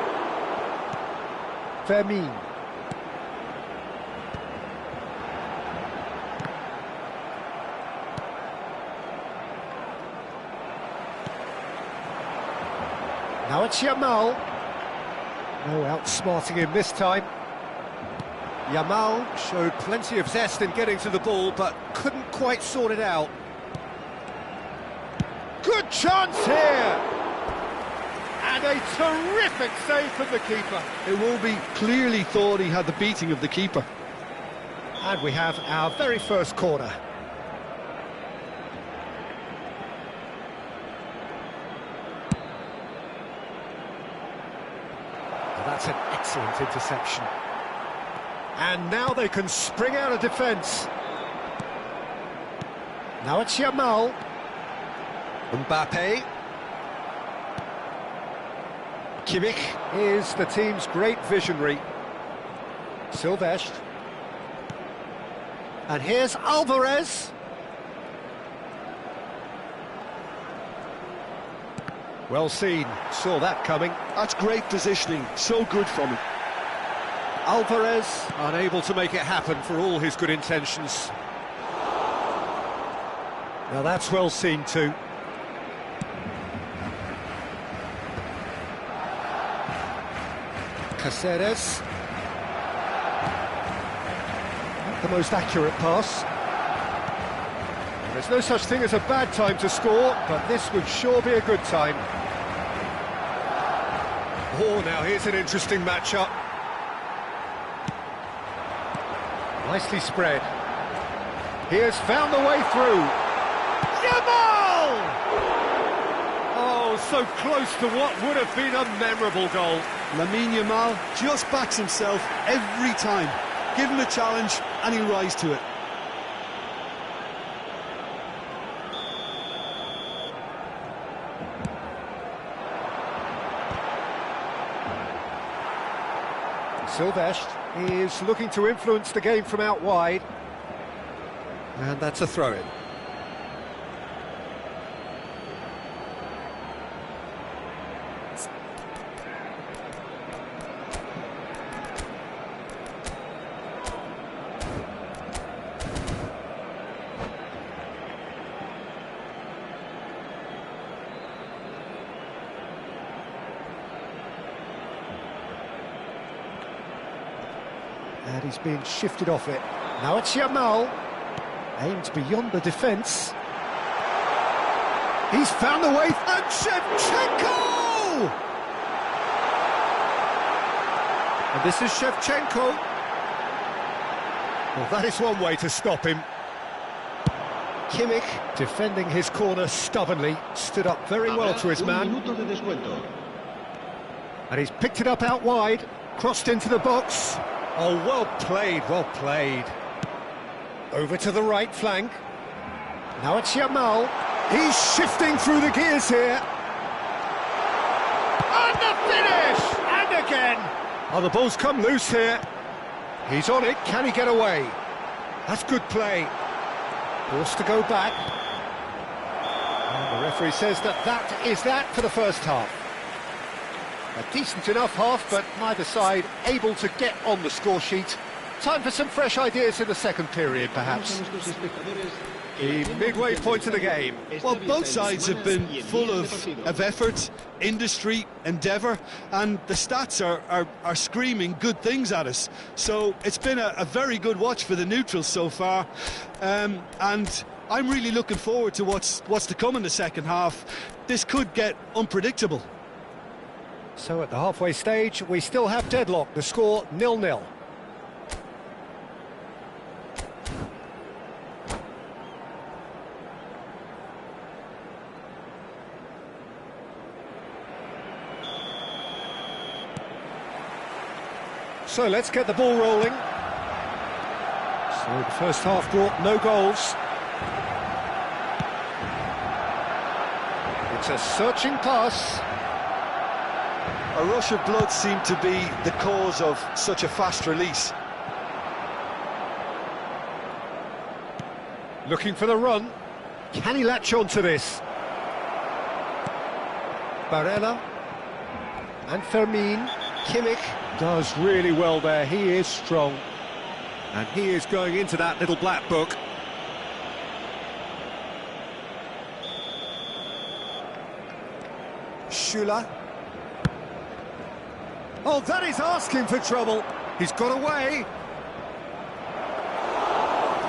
Fermin. Now it's Yamal. No outsmarting him this time. Yamal showed plenty of zest in getting to the ball, but couldn't quite sort it out. Good chance here! And a terrific save from the keeper.
Iwobi clearly thought he had the beating of the keeper.
And we have our very first corner. That's an excellent interception. And now they can spring out of defence. Now it's Yamal. Mbappe. Kimmich is the team's great visionary. Silvestre. And here's Alvarez. Well seen, saw that coming.
That's great positioning, so good from him.
Alvarez unable to make it happen for all his good intentions. Now that's well seen too. Caceres. Not the most accurate pass. There's no such thing as a bad time to score, but this would sure be a good time. Oh, now here's an interesting matchup. Nicely spread. He has found the way through. Yamal! Oh, so close to what would have been a memorable goal.
Lamine Yamal just backs himself every time. Give him a challenge and he'll rise to it.
Silvestre is looking to influence the game from out wide. And that's a throw-in. And he's being shifted off it. Now it's Yamal. Aimed beyond the defence. He's found the way. And Shevchenko! And this is Shevchenko. Well, that is one way to stop him. Kimmich, defending his corner stubbornly, stood up very well to his man. And he's picked it up out wide, crossed into the box. Oh, well played, well played. Over to the right flank. Now it's Yamal. He's shifting through the gears here. And the finish! And again! Oh, the ball's come loose here. He's on it, can he get away? That's good play. Forced to go back. And the referee says that is that for the first half. A decent enough half, but neither side able to get on the score sheet. Time for some fresh ideas in the second period, perhaps. The midway point of the game.
Well, both sides have been full of effort, industry, endeavour, and the stats are screaming good things at us. So it's been a very good watch for the neutrals so far, and I'm really looking forward to what's to come in the second half. This could get unpredictable.
So at the halfway stage, we still have deadlock, the score 0-0. So let's get the ball rolling. So the first half brought no goals. It's a searching pass.
A rush of blood seemed to be the cause of such a fast release.
Looking for the run. Can he latch on to this? Barella. And Fermin. Kimmich does really well there. He is strong. And he is going into that little black book. Schüller. Oh, that is asking for trouble. He's got away.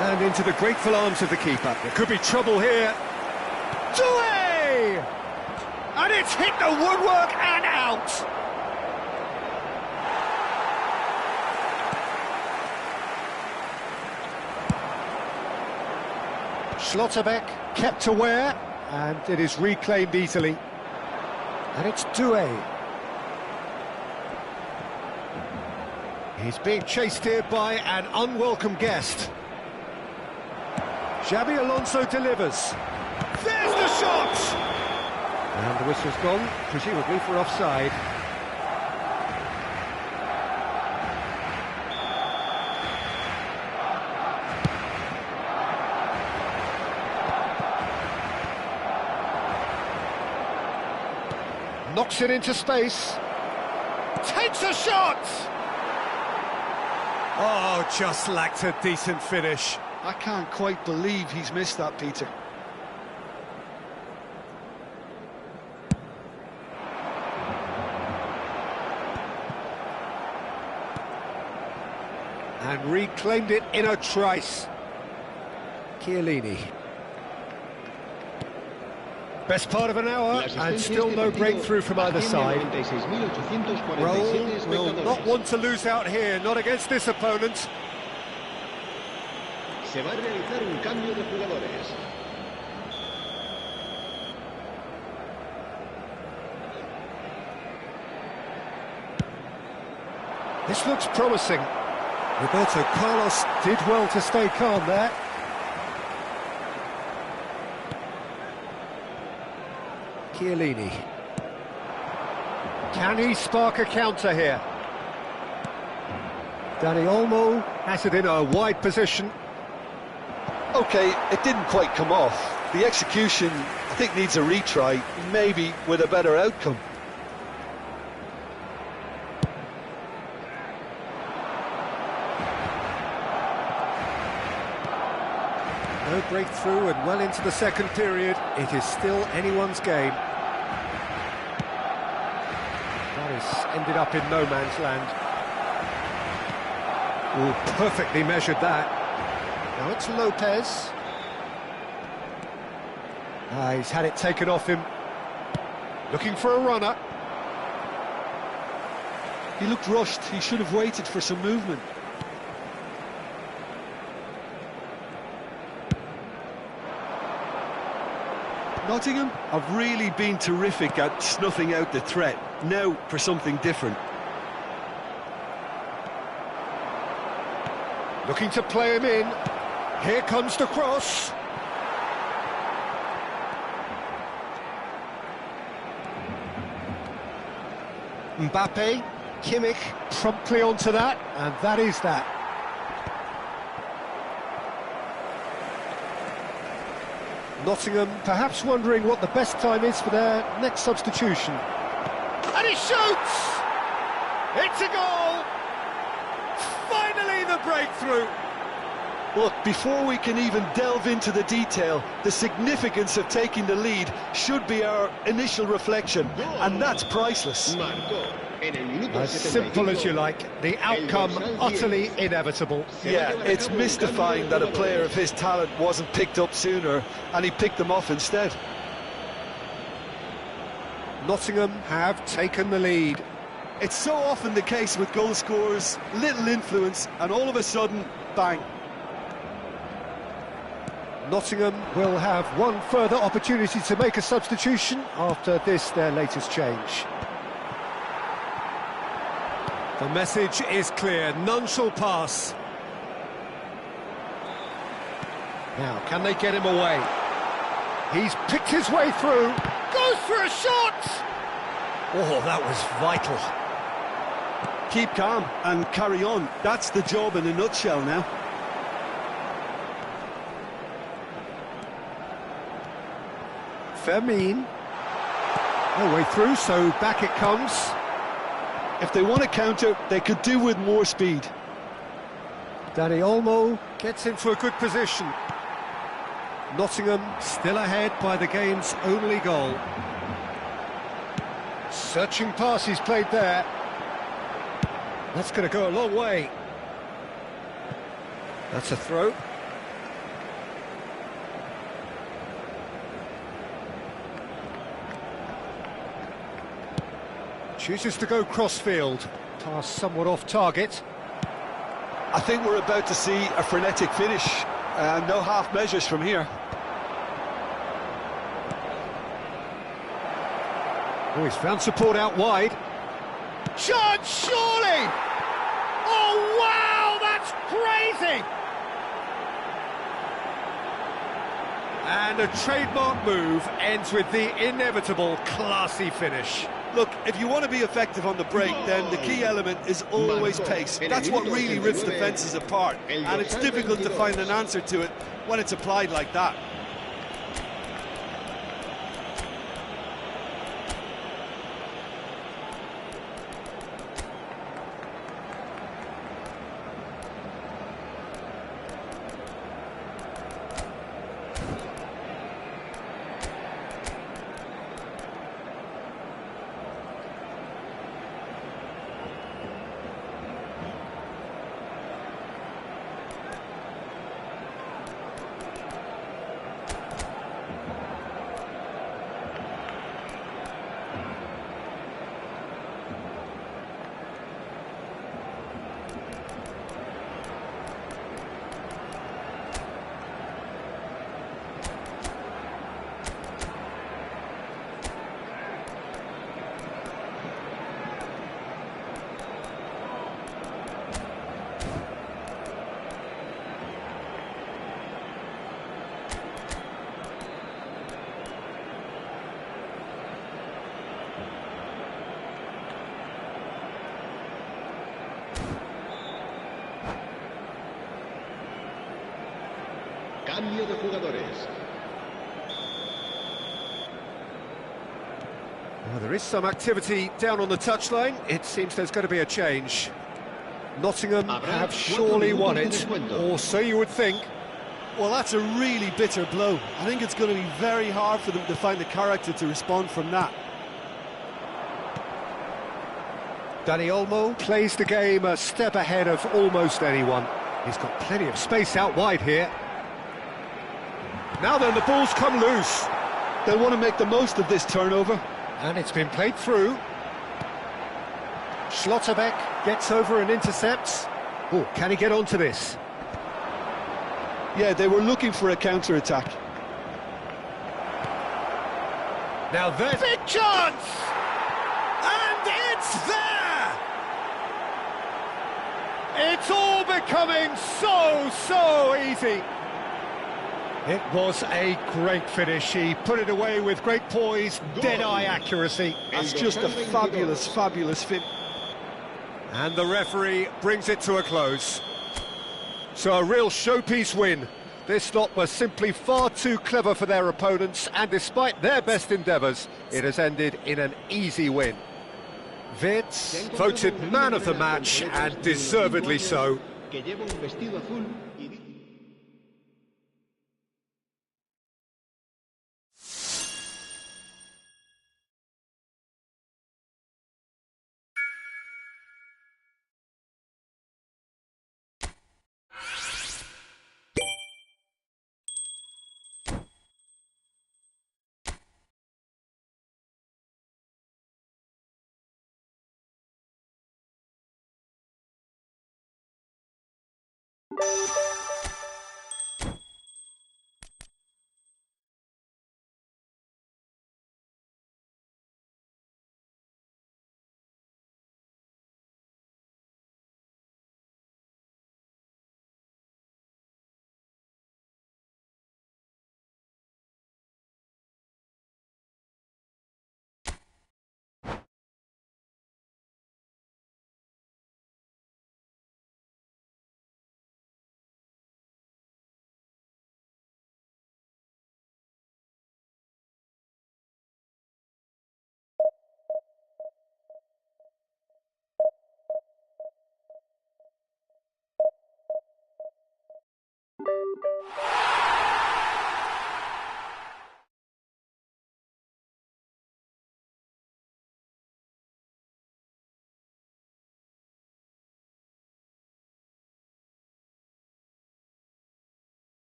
And into the grateful arms of the keeper. There could be trouble here. Doué! And it's hit the woodwork and out. Schlotterbeck kept aware, and it is reclaimed easily. And it's Doué. He's being chased here by an unwelcome guest. Xabi Alonso delivers. There's the shot! And the whistle's gone, presumably for offside. Knocks it into space. Takes a shot! Oh, just lacked a decent finish.
I can't quite believe he's missed that, Peter.
And reclaimed it in a trice. Chiellini. Best part of an hour, and still no breakthrough from either side. Raul will not want to lose out here, not against this opponent.
Se va a realizar un cambio de jugadores.
This looks promising. Roberto Carlos did well to stay calm there. Chiellini. Can he spark a counter here? Dani Olmo has it in a wide position.
Okay, it didn't quite come off. The execution, I think, needs a retry, maybe with a better outcome.
No breakthrough and well into the second period. It is still anyone's game. That has ended up in no man's land. Oh, perfectly measured that. Now it's Lopez. He's had it taken off him. Looking for a runner.
He looked rushed. He should have waited for some movement. Nottingham have really been terrific at snuffing out the threat. Now for something different.
Looking to play him in. Here comes the cross. Mbappe, Kimmich promptly onto that, and that is that. Nottingham perhaps wondering what the best time is for their next substitution. And he shoots! It's a goal! Finally the breakthrough!
Look, before we can even delve into the detail, the significance of taking the lead should be our initial reflection, and that's priceless.
As simple as you like, the outcome utterly inevitable.
Yeah, it's mystifying that a player of his talent wasn't picked up sooner, and he picked them off instead.
Nottingham have taken the lead.
It's so often the case with goal scorers, little influence, and all of a sudden, bang.
Nottingham will have one further opportunity to make a substitution after this, their latest change. The message is clear, none shall pass. Now, can they get him away? He's picked his way through, goes for a shot! Oh, that was vital.
Keep calm and carry on. That's the job in a nutshell now.
Fermin. No way through, so back it comes.
If they want to counter, they could do with more speed.
Dani Olmo gets into a good position. Nottingham still ahead by the game's only goal. Searching pass he's played there. That's going to go a long way. That's a throw. Chooses to go crossfield. Pass somewhat off target.
I think we're about to see a frenetic finish. No half measures from here.
Oh, he's found support out wide. Chance, surely! Oh, wow, that's crazy! And a trademark move ends with the inevitable classy finish.
Look, if you want to be effective on the break, then the key element is always pace. That's what really rips defences apart, and it's difficult to find an answer to it when it's applied like that.
cambio de jugadores.
Well, there is some activity down on the touchline. It seems there's going to be a change. Nottingham have surely won it, or so you would think.
Well, that's a really bitter blow. I think it's going to be very hard for them to find the character to respond from that.
Dani Olmo plays the game a step ahead of almost anyone. He's got plenty of space out wide here. Now then, the ball's come loose.
They'll want to make the most of this turnover.
And it's been played through. Schlotterbeck gets over and intercepts. Oh, can he get onto this?
Yeah, they were looking for a counter-attack.
Now there's a big chance! And it's there! It's all becoming so easy. It was a great finish. He put it away with great poise, dead-eye accuracy.
That's just a fabulous finish.
And the referee brings it to a close. So a real showpiece win. This lot was simply far too clever for their opponents, and despite their best endeavours, it has ended in an easy win. Wirtz voted man of the match, and deservedly so.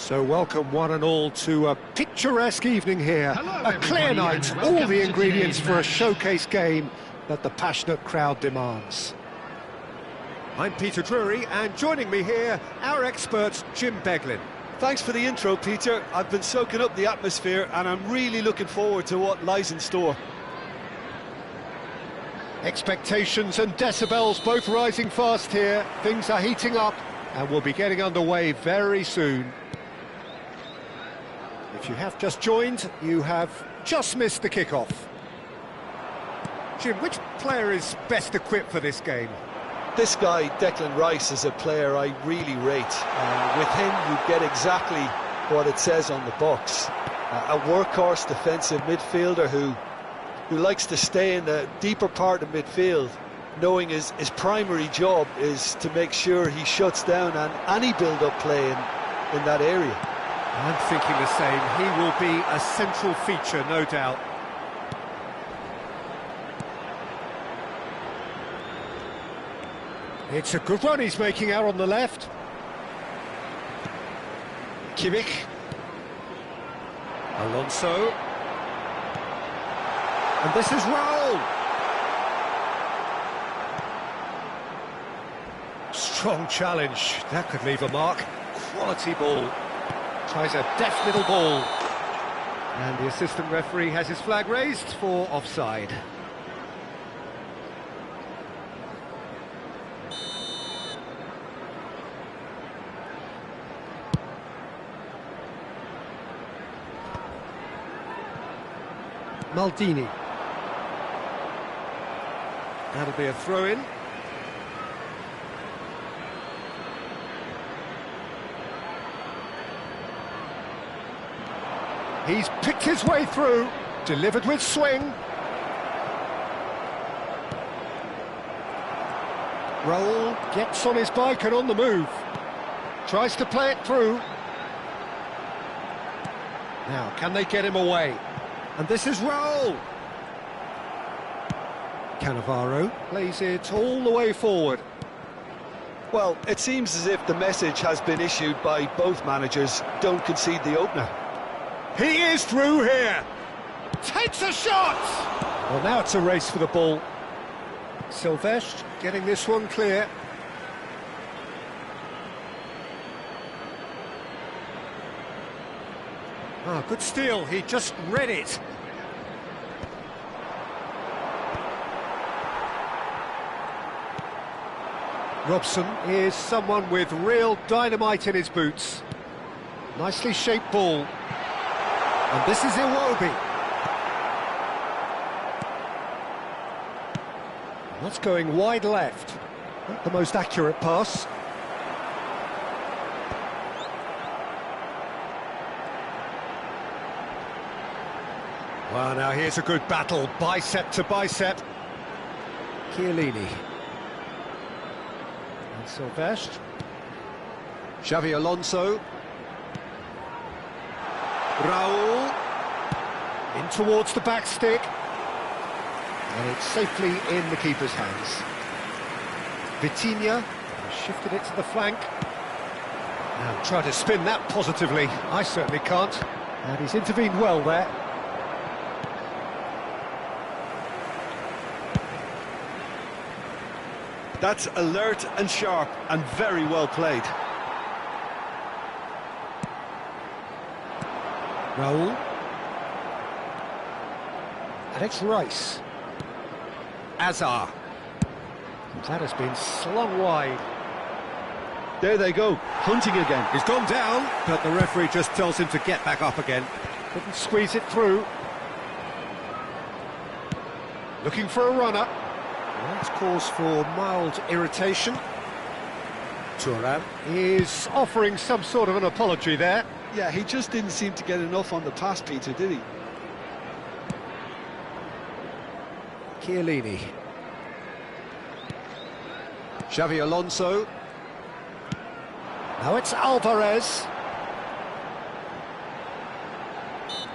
So welcome one and all to a picturesque evening here.
Hello,
A clear
everybody,
night,
and
all
welcome
the
to
ingredients
today's
for a
match.
showcase game that the passionate crowd demands. I'm Peter Drury, and joining me here, our expert, Jim Beglin.
Thanks for the intro, Peter. I've been soaking up the atmosphere and I'm really looking forward to what lies in store.
Expectations and decibels both rising fast here. Things are heating up, and we'll be getting underway very soon. If you have just joined, you have just missed the kickoff. Jim, which player is best equipped for this game?
This guy, Declan Rice, is a player I really rate. With him, you get exactly what it says on the box. A workhorse defensive midfielder who likes to stay in the deeper part of midfield, knowing his primary job is to make sure he shuts down any build-up play in that area.
I'm thinking the same. He will be a central feature, no doubt. It's a good run he's making out on the left. Kimmich. Alonso. And this is Raul. Strong challenge. That could leave a mark. Quality ball. Tries a deft little ball. And the assistant referee has his flag raised for offside. Maldini. That'll be a throw-in. He's picked his way through, delivered with swing. Raul gets on his bike and on the move. Tries to play it through. Now, can they get him away? And this is Raul. Cannavaro plays it all the way forward.
Well, it seems as if the message has been issued by both managers: don't concede the opener.
He is through here. Takes a shot. Well, now it's a race for the ball. Silvestre getting this one clear. Ah, good steal. He just read it. Robson is someone with real dynamite in his boots. Nicely shaped ball. And this is Iwobi. That's going wide left. Not the most accurate pass. Well, now here's a good battle, bicep to bicep. Chiellini. And Silvestre. Xavi Alonso. Raul. In towards the back stick. And it's safely in the keeper's hands. Vitinha shifted it to the flank. Now try to spin that positively. I certainly can't. And he's intervened well there.
That's alert and sharp and very well played.
Raul. And it's Rice. Azar. That has been slung wide.
There they go, hunting again.
He's gone down, but the referee just tells him to get back up again. Couldn't squeeze it through. Looking for a runner. Well, that's cause for mild irritation. Thuram is offering some sort of an apology there.
Yeah, he just didn't seem to get enough on the pass, Peter, did he?
Chiellini. Xavi Alonso. Now it's Alvarez.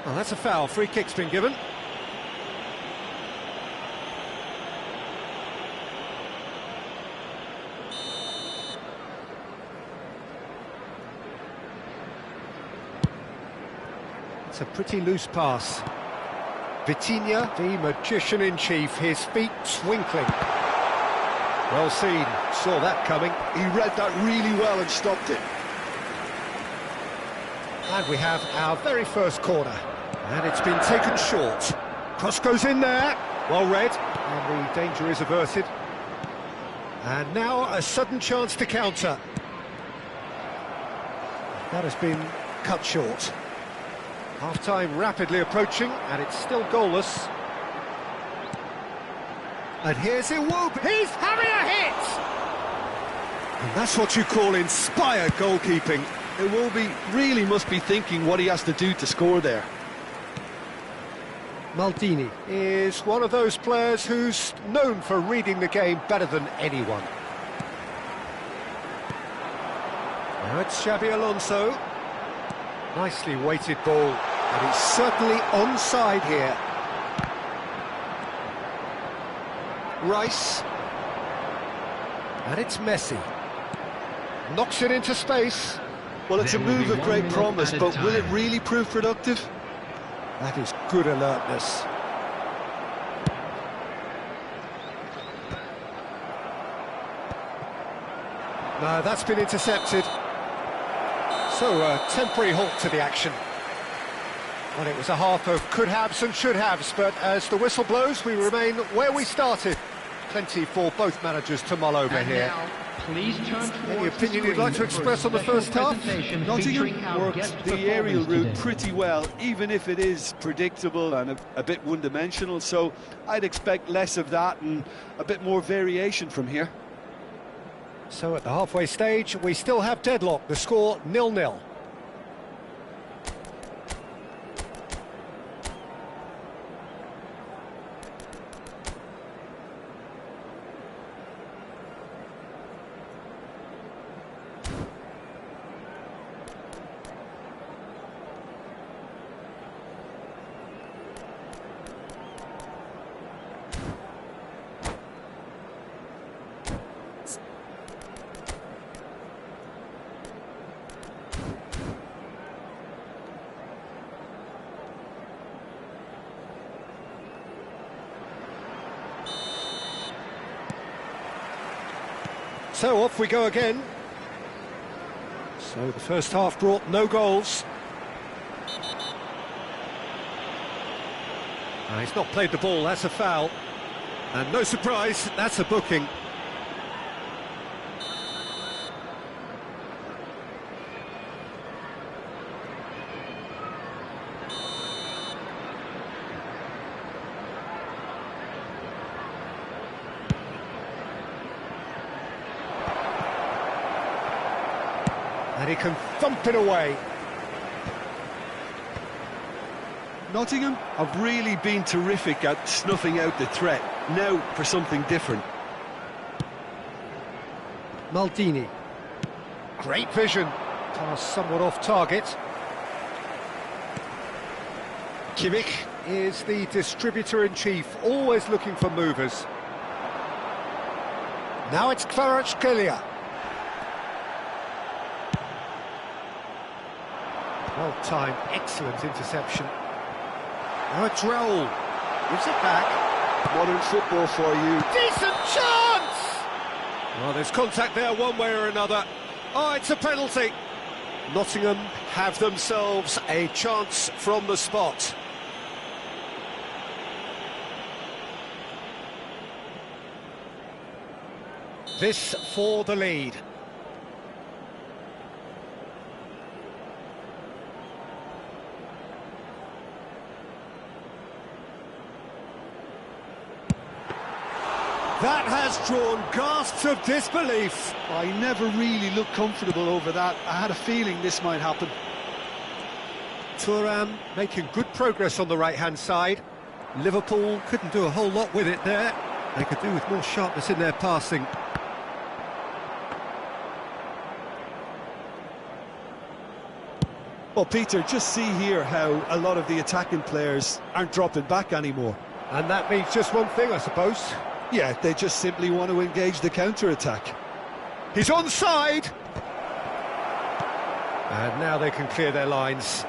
Oh, that's a foul. Free kick's been given. It's a pretty loose pass. Vitinha, the magician-in-chief, his feet twinkling. Well seen, saw that coming.
He read that really well and stopped it.
And we have our very first corner. And it's been taken short. Cross goes in there. Well read. And the danger is averted. And now a sudden chance to counter. That has been cut short. Half-time rapidly approaching, and it's still goalless. And here's Iwobi. He's having a hit! And that's what you call inspired goalkeeping.
Iwobi really must be thinking what he has to do to score there.
Maldini is one of those players who's known for reading the game better than anyone. Now it's Xabi Alonso. Nicely weighted ball, and he's certainly onside here. Rice. And it's Messi. Knocks it into space.
Well, it's a move of great promise, but will it really prove productive?
That is good alertness. No, that's been intercepted. So, a temporary halt to the action. Well, it was a half of could-haves and should-haves, but as the whistle blows, we remain where we started. Plenty for both managers to mull over
And
here.
now, please turn
Any
towards
opinion
the
you'd like to
screen
express
for
on the
special
first half?
presentation featuring
Nottingham
our
worked
guest
the aerial
performers
route
today.
pretty well, even if it is predictable and a bit one-dimensional, so I'd expect less of that and a bit more variation from here.
So at the halfway stage, we still have deadlock. The score 0-0. So off we go again. So the first half brought no goals. He's not played the ball, that's a foul. And no surprise, that's a booking. And he can thump it away.
Nottingham have really been terrific at snuffing out the threat. Now for something different.
Maldini. Great vision. Pass somewhat off target. Kimmich is the distributor-in-chief, always looking for movers. Now it's Kvaratskhelia. Well timed, excellent interception. Now it's Raul. Gives it back.
Modern football for you.
Decent chance! Well, there's contact there one way or another. Oh, it's a penalty. Nottingham have themselves a chance from the spot. This for the lead. That has drawn gasps of disbelief.
I never really looked comfortable over that. I had a feeling this might happen.
Thuram making good progress on the right-hand side. Liverpool couldn't do a whole lot with it there. They could do with more sharpness in their passing.
Well, Peter, just see here how a lot of the attacking players aren't dropping back anymore.
And that means just one thing, I suppose.
Yeah, they just simply want to engage the counter-attack.
He's onside! And now they can clear their lines.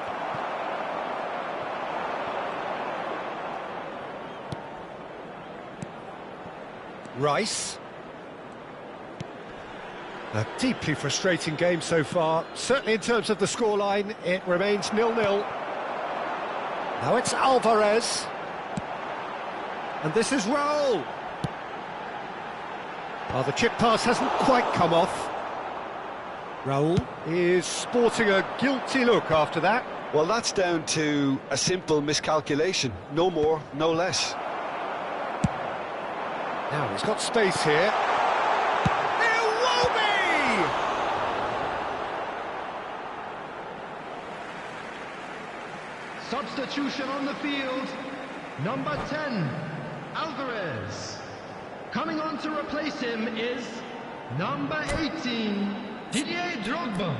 Rice. A deeply frustrating game so far. Certainly in terms of the scoreline, it remains 0-0. Now it's Alvarez. And this is Raul. Oh, the chip pass hasn't quite come off. Raul is sporting a guilty look after that.
Well, that's down to a simple miscalculation. No more, no less.
Now he's got space here.
Substitution on the field, number 10, Alvarez. Coming on to replace him is number 18, Didier Drogba.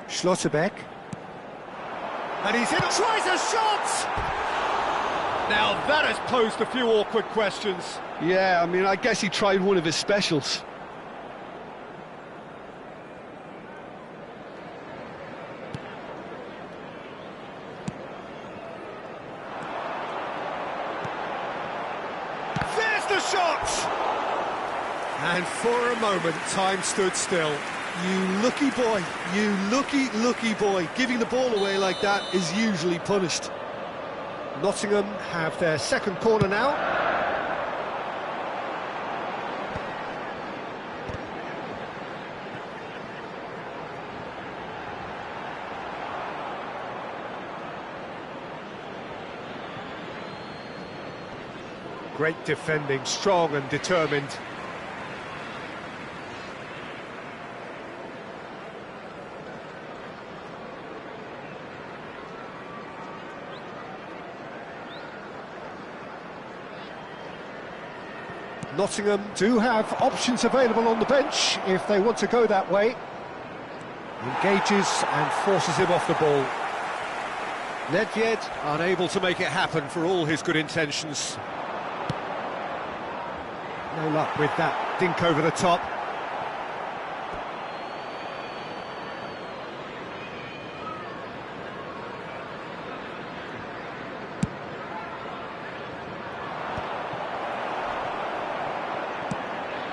Schlotterbeck. And he's in, tries a shot! Now that has posed a few awkward questions.
Yeah, I mean, I guess he tried one of his specials.
There's the shot! And for a moment, time stood still.
You lucky boy, you lucky boy. Giving the ball away like that is usually punished.
Nottingham have their second corner now. Great defending, strong and determined. Nottingham do have options available on the bench if they want to go that way. Engages and forces him off the ball. Nedved unable to make it happen for all his good intentions. No luck with that dink over the top.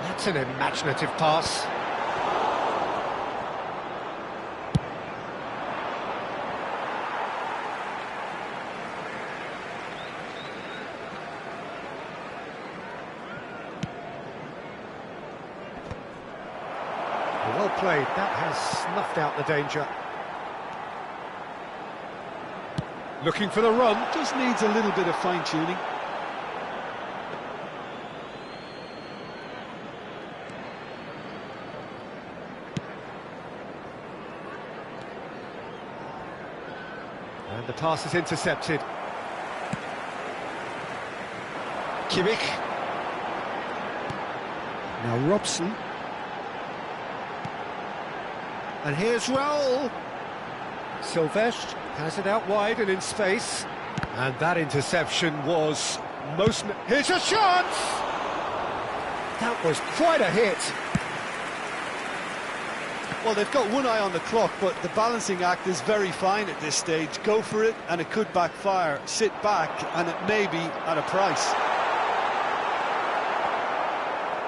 That's an imaginative pass. Well played, that has snuffed out the danger. Looking for the run.
Just needs a little bit of fine-tuning.
And the pass is intercepted. Kimmich. Now Robson. And here's Raul. Silvestre has it out wide and in space. And that interception was most... Here's a chance! That was quite a hit.
Well, they've got one eye on the clock, but the balancing act is very fine at this stage. Go for it, and it could backfire. Sit back, and it may be at a price.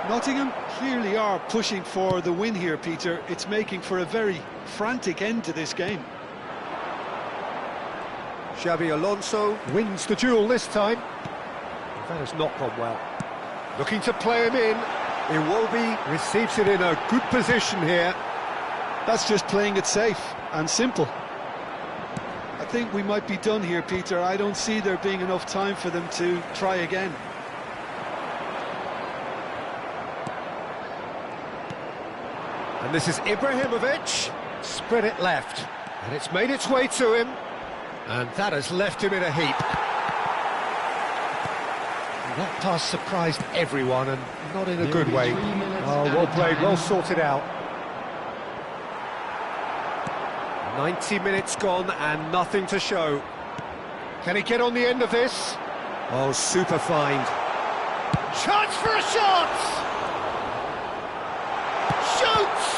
Nottingham clearly are pushing for the win here, Peter. It's making for a very frantic end to this game.
Xabi Alonso wins the duel this time. That has not gone well. Looking to play him in. Iwobi receives it in a good position here.
That's just playing it safe and simple. I think we might be done here, Peter. I don't see there being enough time for them to try again.
And this is Ibrahimovic. Spread it left. And it's made its way to him. And that has left him in a heap. That pass surprised everyone, and not in a good way. Oh, well played, well sorted out. 90 minutes gone and nothing to show. Can he get on the end of this? Oh, super find. Chance for a shot! Shoots!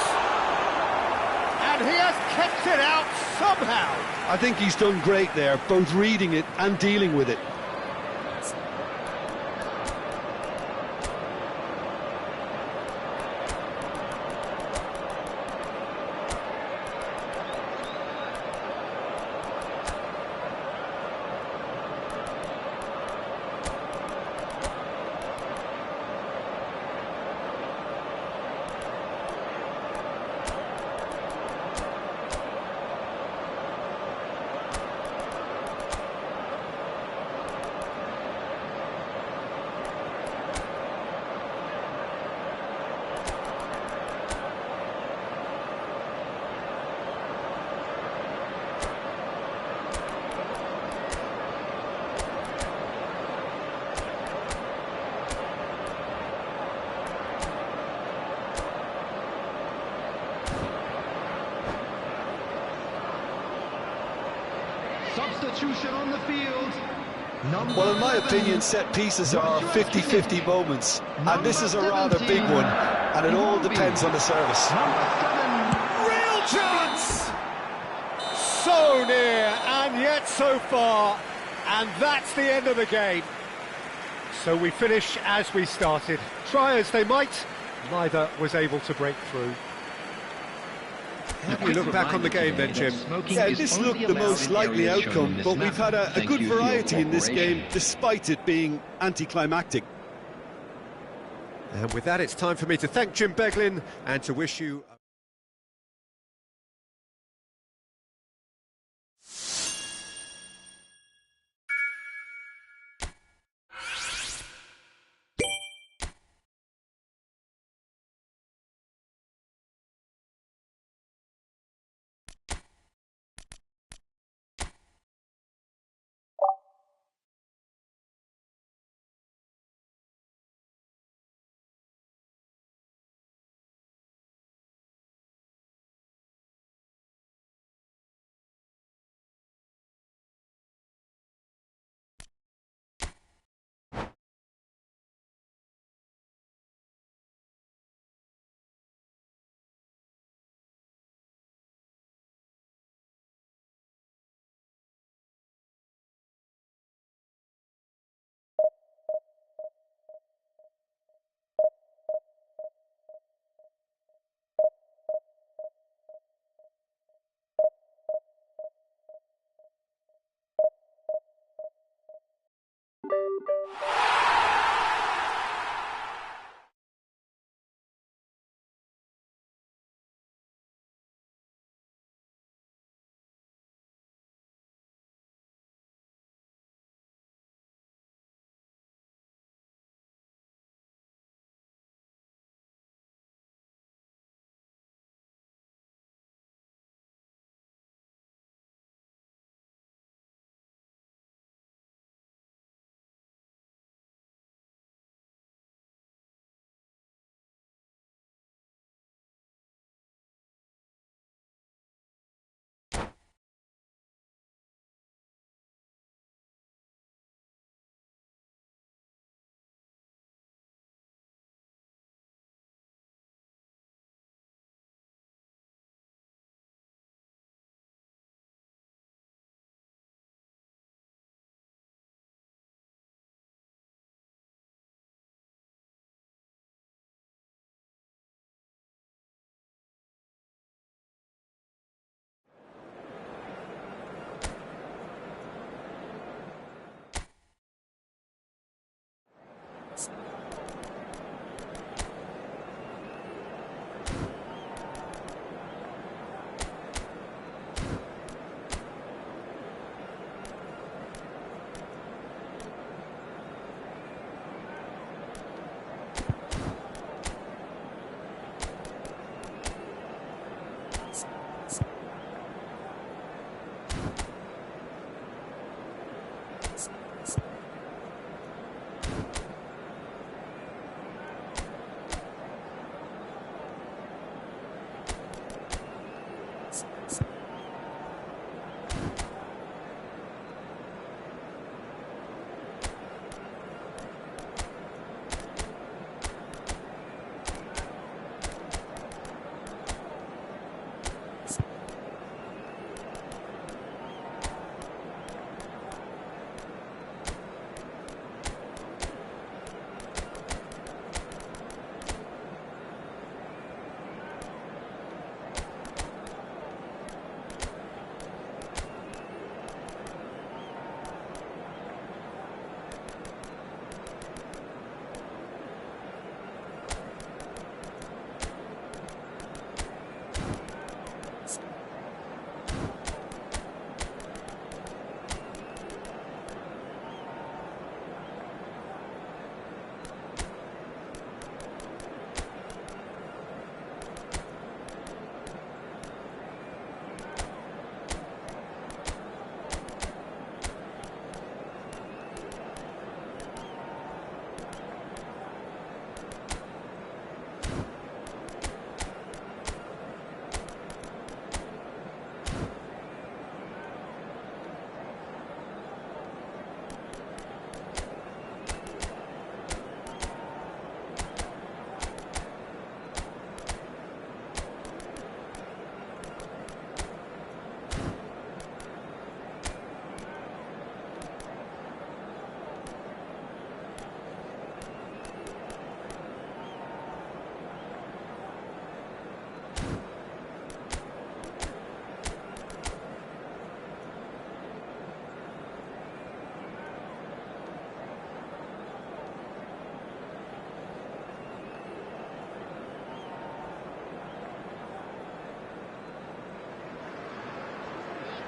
And he has kept it out somehow.
I think he's done great there, both reading it and dealing with it.
Substitution on the field.
Well, in my opinion, set pieces are 50-50 moments, and this is a rather big one, and it all depends on the service.
Real chance! So near, and yet so far, and that's the end of the game. So we finish as we started. Try as they might, neither was able to break through. How do you look back on the game then, Jim?
Yeah, this looked the most likely outcome, but we've had a good variety in this game, despite it being anticlimactic.
And with that, it's time for me to thank Jim Beglin and to wish you...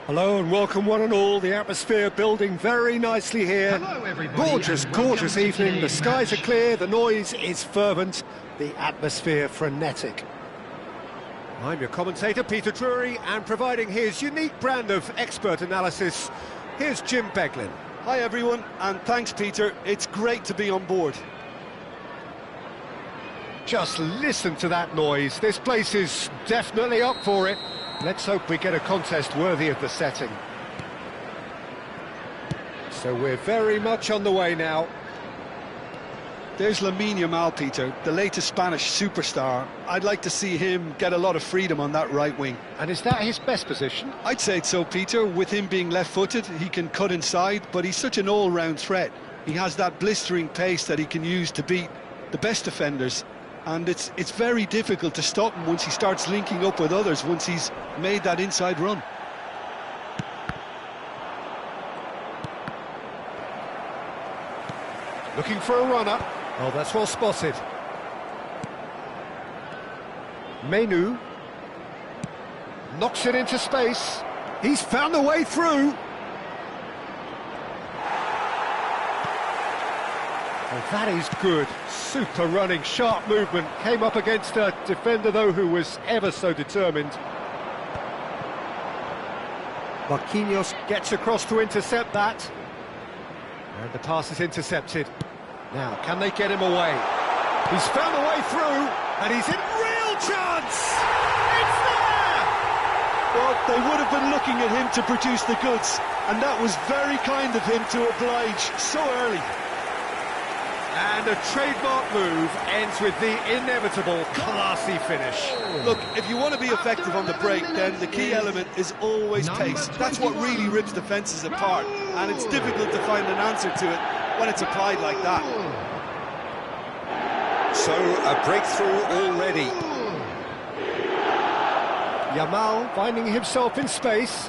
Hello and welcome one and all. The atmosphere building very nicely here.
Hello, everybody,
Gorgeous,
and welcome
gorgeous
to
evening. The
today's
skies are
match.
clear, the noise is fervent, the atmosphere frenetic. I'm your commentator, Peter Drury, and providing his unique brand of expert analysis, here's Jim Beglin.
Hi everyone, and thanks Peter, it's great to be on board.
Just listen to that noise. This place is definitely up for it. Let's hope we get a contest worthy of the setting. So we're very much on the way now.
There's Lamine Yamal, Peter, the latest Spanish superstar. I'd like to see him get a lot of freedom on that right wing.
And is that his best position?
I'd say so, Peter. With him being left-footed, he can cut inside, but he's such an all-round threat. He has that blistering pace that he can use to beat the best defenders. And it's very difficult to stop him once he starts linking up with others, once he's made that inside run.
Looking for a runner. Oh, that's well spotted. Menu knocks it into space. He's found a way through. Oh, that is good. Super running, sharp movement. Came up against a defender, though, who was ever so determined. Marquinhos gets across to intercept that. And the pass is intercepted. Now, can they get him away? He's found a way through, and he's in real chance! It's there!
Well, they would have been looking at him to produce the goods, and that was very kind of him to oblige so early.
And a trademark move ends with the inevitable classy finish.
Look, if you want to be effective on the break, then the key element is always pace. That's what really rips defences apart, and it's difficult to find an answer to it when it's applied like that.
So, a breakthrough already. Yamal finding himself in space.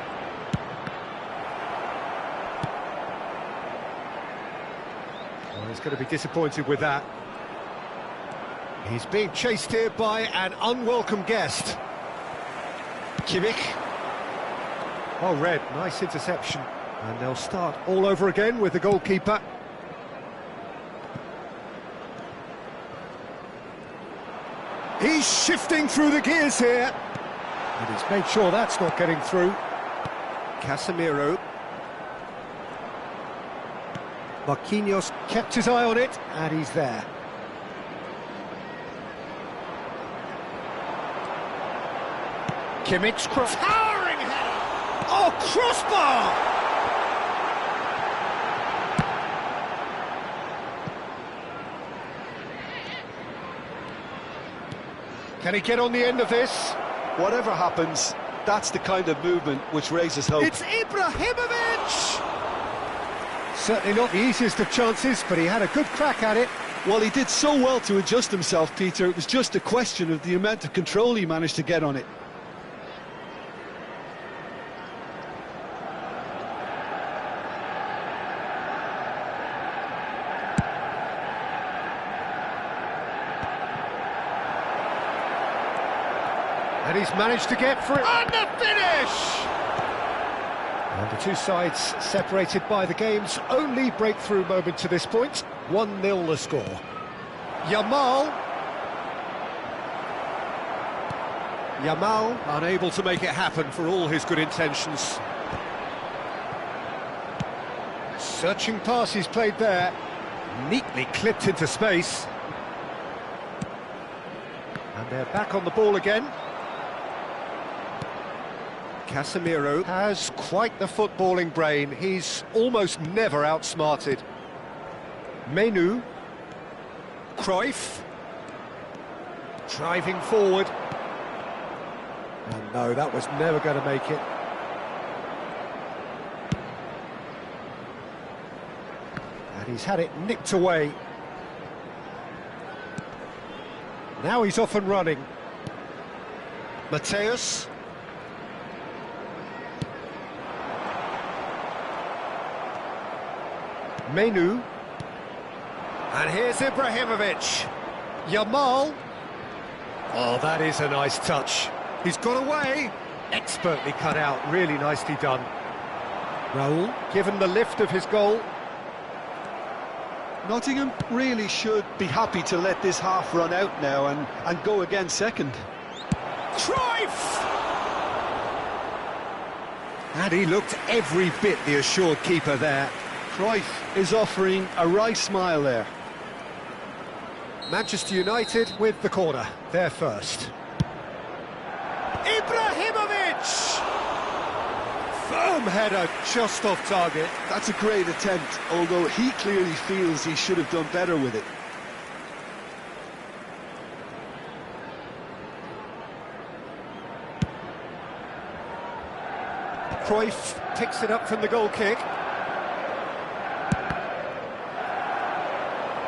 Well, he's going to be disappointed with that. He's being chased here by an unwelcome guest. Kimmich. Oh, Red, nice interception. And they'll start all over again with the goalkeeper. He's shifting through the gears here. And he's made sure that's not getting through. Casemiro. Marquinhos kept his eye on it, and he's there. Kimmich's cross. Towering header! Oh, crossbar! Can he get on the end of this?
Whatever happens, that's the kind of movement which raises hope.
It's Ibrahimovic! Certainly not the easiest of chances, but he had a good crack at it.
Well, he did so well to adjust himself, Peter. It was just a question of the amount of control he managed to get on it.
And he's managed to get through. And the finish! And the two sides separated by the game's only breakthrough moment to this point. 1-0 the score. Yamal. Yamal unable to make it happen for all his good intentions. Searching pass he's played there. Neatly clipped into space. And they're back on the ball again. Casemiro has quite the footballing brain. He's almost never outsmarted. Menu. Cruyff. Driving forward. And no, that was never going to make it. And he's had it nicked away. Now he's off and running. Mateus. Menu. And here's Ibrahimovic. Yamal. Oh, that is a nice touch. He's got away. Expertly cut out, really nicely done. Raul, given the lift of his goal.
Nottingham really should be happy to let this half run out now and go again second.
Cruyff! And he looked every bit the assured keeper there.
Cruyff is offering a wry smile there.
Manchester United with the corner, they're first. Ibrahimovic! Firm header, just off target.
That's a great attempt, although he clearly feels he should have done better with it.
Cruyff picks it up from the goal kick.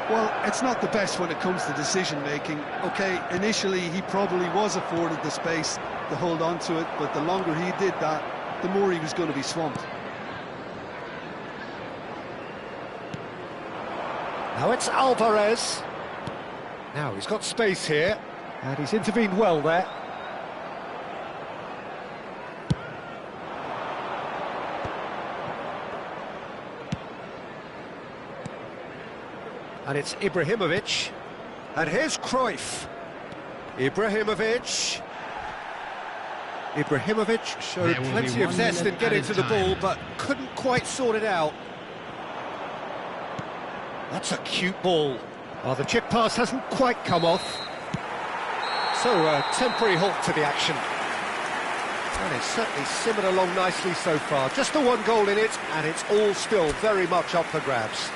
Well, it's not the best when it comes to decision-making. OK, initially he probably was afforded the space to hold on to it, but the longer he did that, the more he was going to be swamped.
Now it's Alvarez. Now he's got space here, and he's intervened well there. And it's Ibrahimovic. And here's Cruyff. Ibrahimovic. Ibrahimovic showed plenty of zest in getting to the ball, but couldn't quite sort it out. That's a cute ball. Oh, the chip pass hasn't quite come off. So, a temporary halt to the action. And it's certainly simmered along nicely so far. Just the one goal in it, and it's all still very much up for grabs.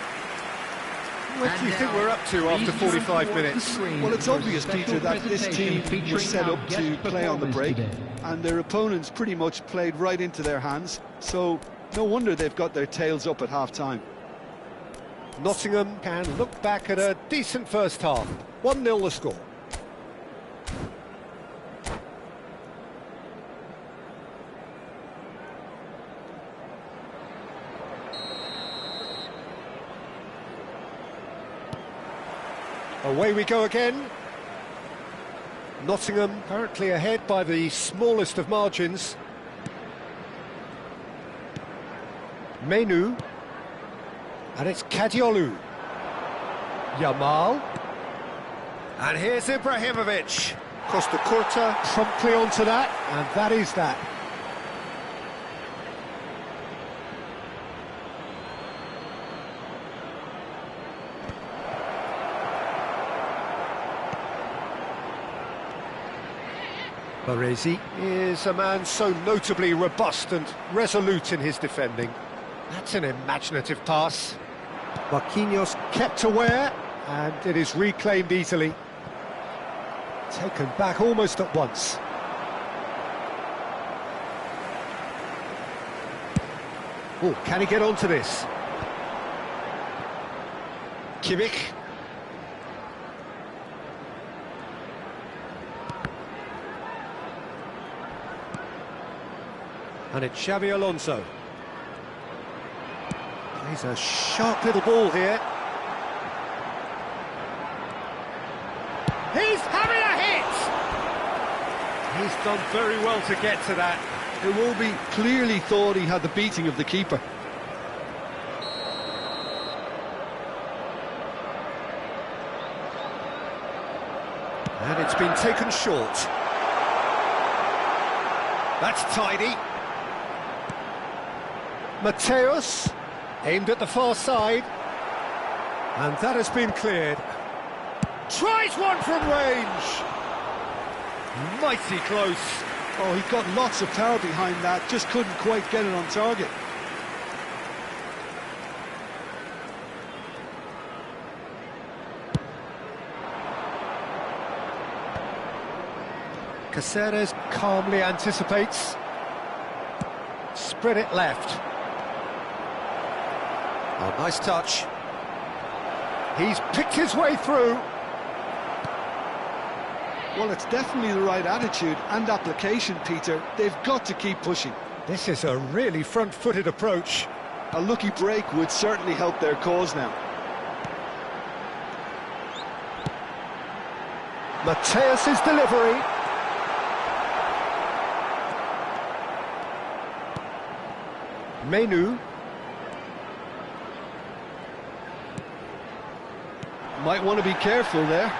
What do you think we're up to after 45 minutes?
Well, it's obvious, Peter, that this team was set up to play on the break, and their opponents pretty much played right into their hands, so no wonder they've got their tails up at half-time.
Nottingham can look back at a decent first half. 1-0 the score. Away we go again. Nottingham currently ahead by the smallest of margins. Menu. And it's Kadiolu. Yamal. And here's Ibrahimovic. Costa Curta promptly onto that, and that is that. Baresi is a man so notably robust and resolute in his defending. That's an imaginative pass. Marquinhos kept aware, and it is reclaimed easily. Taken back almost at once. Oh, can he get onto this? Kimmich. And it's Xabi Alonso. He's a sharp little ball here. He's having a hit! He's done very well to get to that.
Iwobi clearly thought he had the beating of the keeper.
And it's been taken short. That's tidy. Mateus, aimed at the far side. And that has been cleared. Tries one from range. Mighty close.
Oh, he got lots of power behind that, just couldn't quite get it on target.
Caceres calmly anticipates. Spread it left. Oh, nice touch. He's picked his way through.
Well, it's definitely the right attitude and application, Peter. They've got to keep pushing.
This is a really front-footed approach.
A lucky break would certainly help their cause now.
Mateus's delivery. Menu.
Might want to be careful there.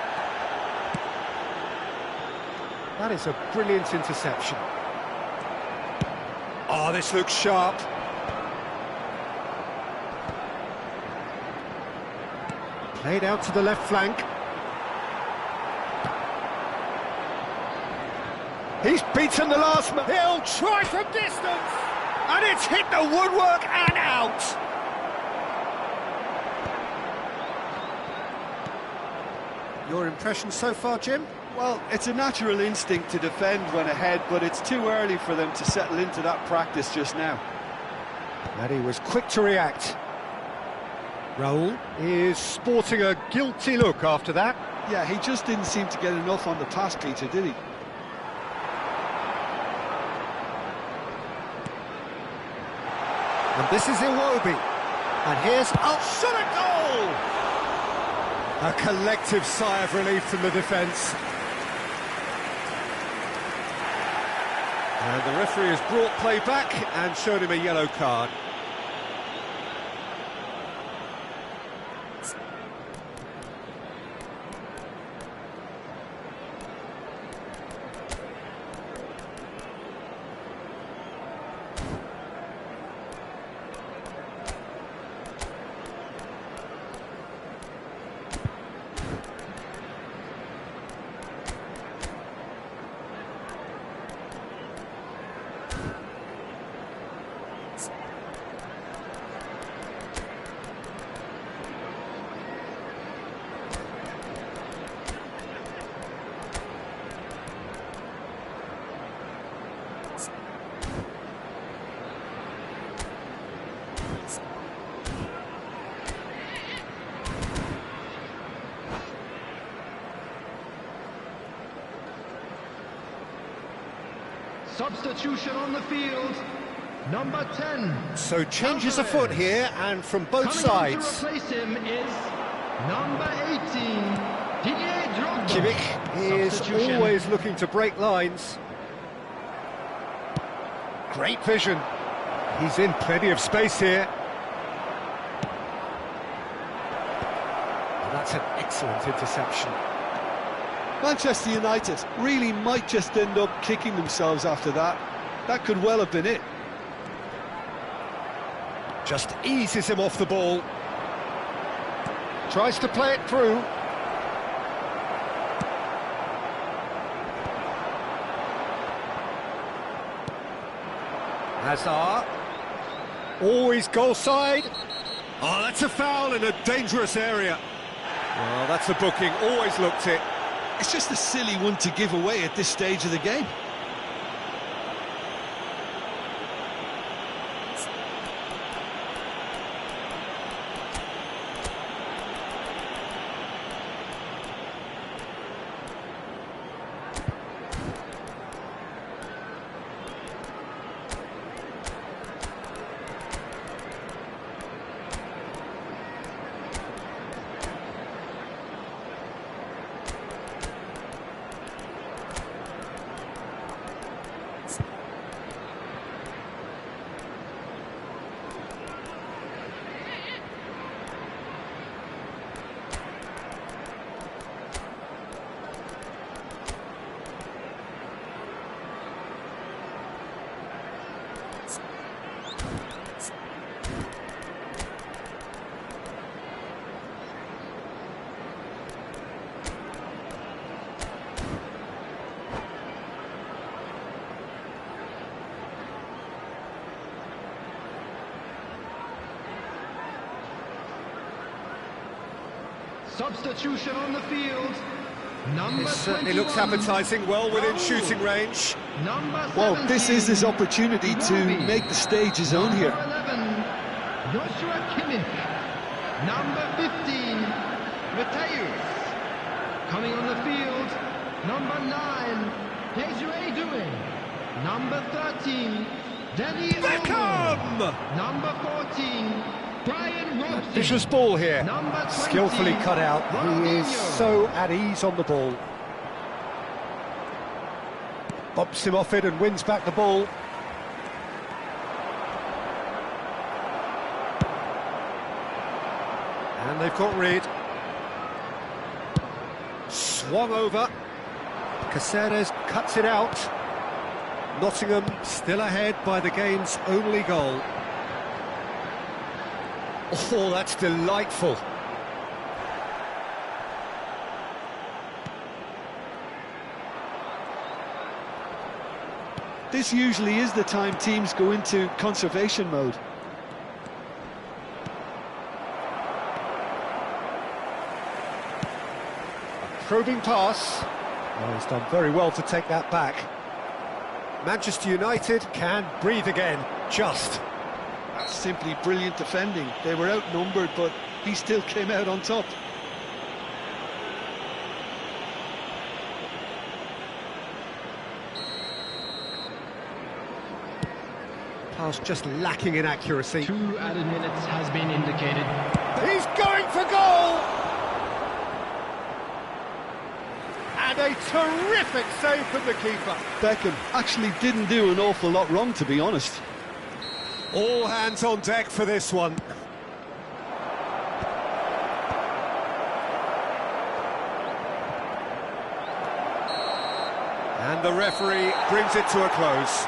That is a brilliant interception. Oh, this looks sharp. Played out to the left flank. He's beaten the last man. He'll try from distance. And it's hit the woodwork and out. Your impression so far, Jim?
Well, it's a natural instinct to defend when ahead, but it's too early for them to settle into that practice just now.
And he was quick to react. Raul is sporting a guilty look after that.
Yeah, he just didn't seem to get enough on the pass, Peter, did he?
And this is Iwobi. And here's shot a goal! A collective sigh of relief from the defence. And the referee has brought play back and showed him a yellow card.
Substitution on the field, number 10.
So changes afoot here, and from both sides.
Coming on to replace him is number 18, Didier Drogba.
Kimmich is always looking to break lines. Great vision. He's in plenty of space here. And that's an excellent interception.
Manchester United really might just end up kicking themselves after that. That could well have been it.
Just eases him off the ball. Tries to play it through. Hazard. Always goal side. Oh, that's a foul in a dangerous area. Well, that's a booking. Always looked it.
It's just a silly one to give away at this stage of the game.
Substitution on the field, number
It certainly
21,
looks appetising, well within shooting range.
Number 17,
Well, this is his opportunity to
Iwobi.
make the stage his own here.
Number 11, Joshua Kimmich. Number 15, Mateus. Coming on the field, number 9, Desiree Doué. Number 13, Danny
Beckham!
Olmo. Number 14, Brian Robson.
Vicious ball here.
Number 20,
Skillfully cut out. He is
Ronaldinho.
so at ease on the ball. Bumps him off it and wins back the ball. And they've got rid. Swung over. Caceres cuts it out. Nottingham still ahead by the game's only goal. Oh, that's delightful.
This usually is the time teams go into conservation mode.
A probing pass. Oh, he's done very well to take that back. Manchester United can breathe again, just.
That's simply brilliant defending. They were outnumbered, but he still came out on top.
Pass just lacking in accuracy.
2 added minutes has been indicated.
He's going for goal! And a terrific save from the keeper.
Beckham actually didn't do an awful lot wrong, to be honest.
All hands on deck for this one. And the referee brings it to a close.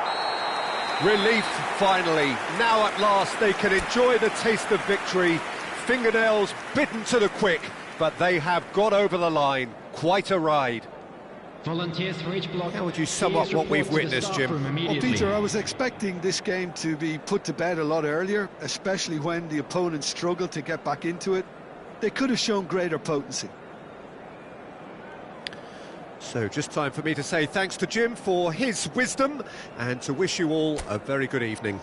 Relief, finally. Now at last they can enjoy the taste of victory. Fingernails bitten to the quick, but they have got over the line. Quite a ride.
Volunteers for each block.
How would you sum up what we've witnessed, Jim?
Well, Peter, I was expecting this game to be put to bed a lot earlier, especially when the opponent struggled to get back into it. They could have shown greater potency.
So just time for me to say thanks to Jim for his wisdom and to wish you all a very good evening.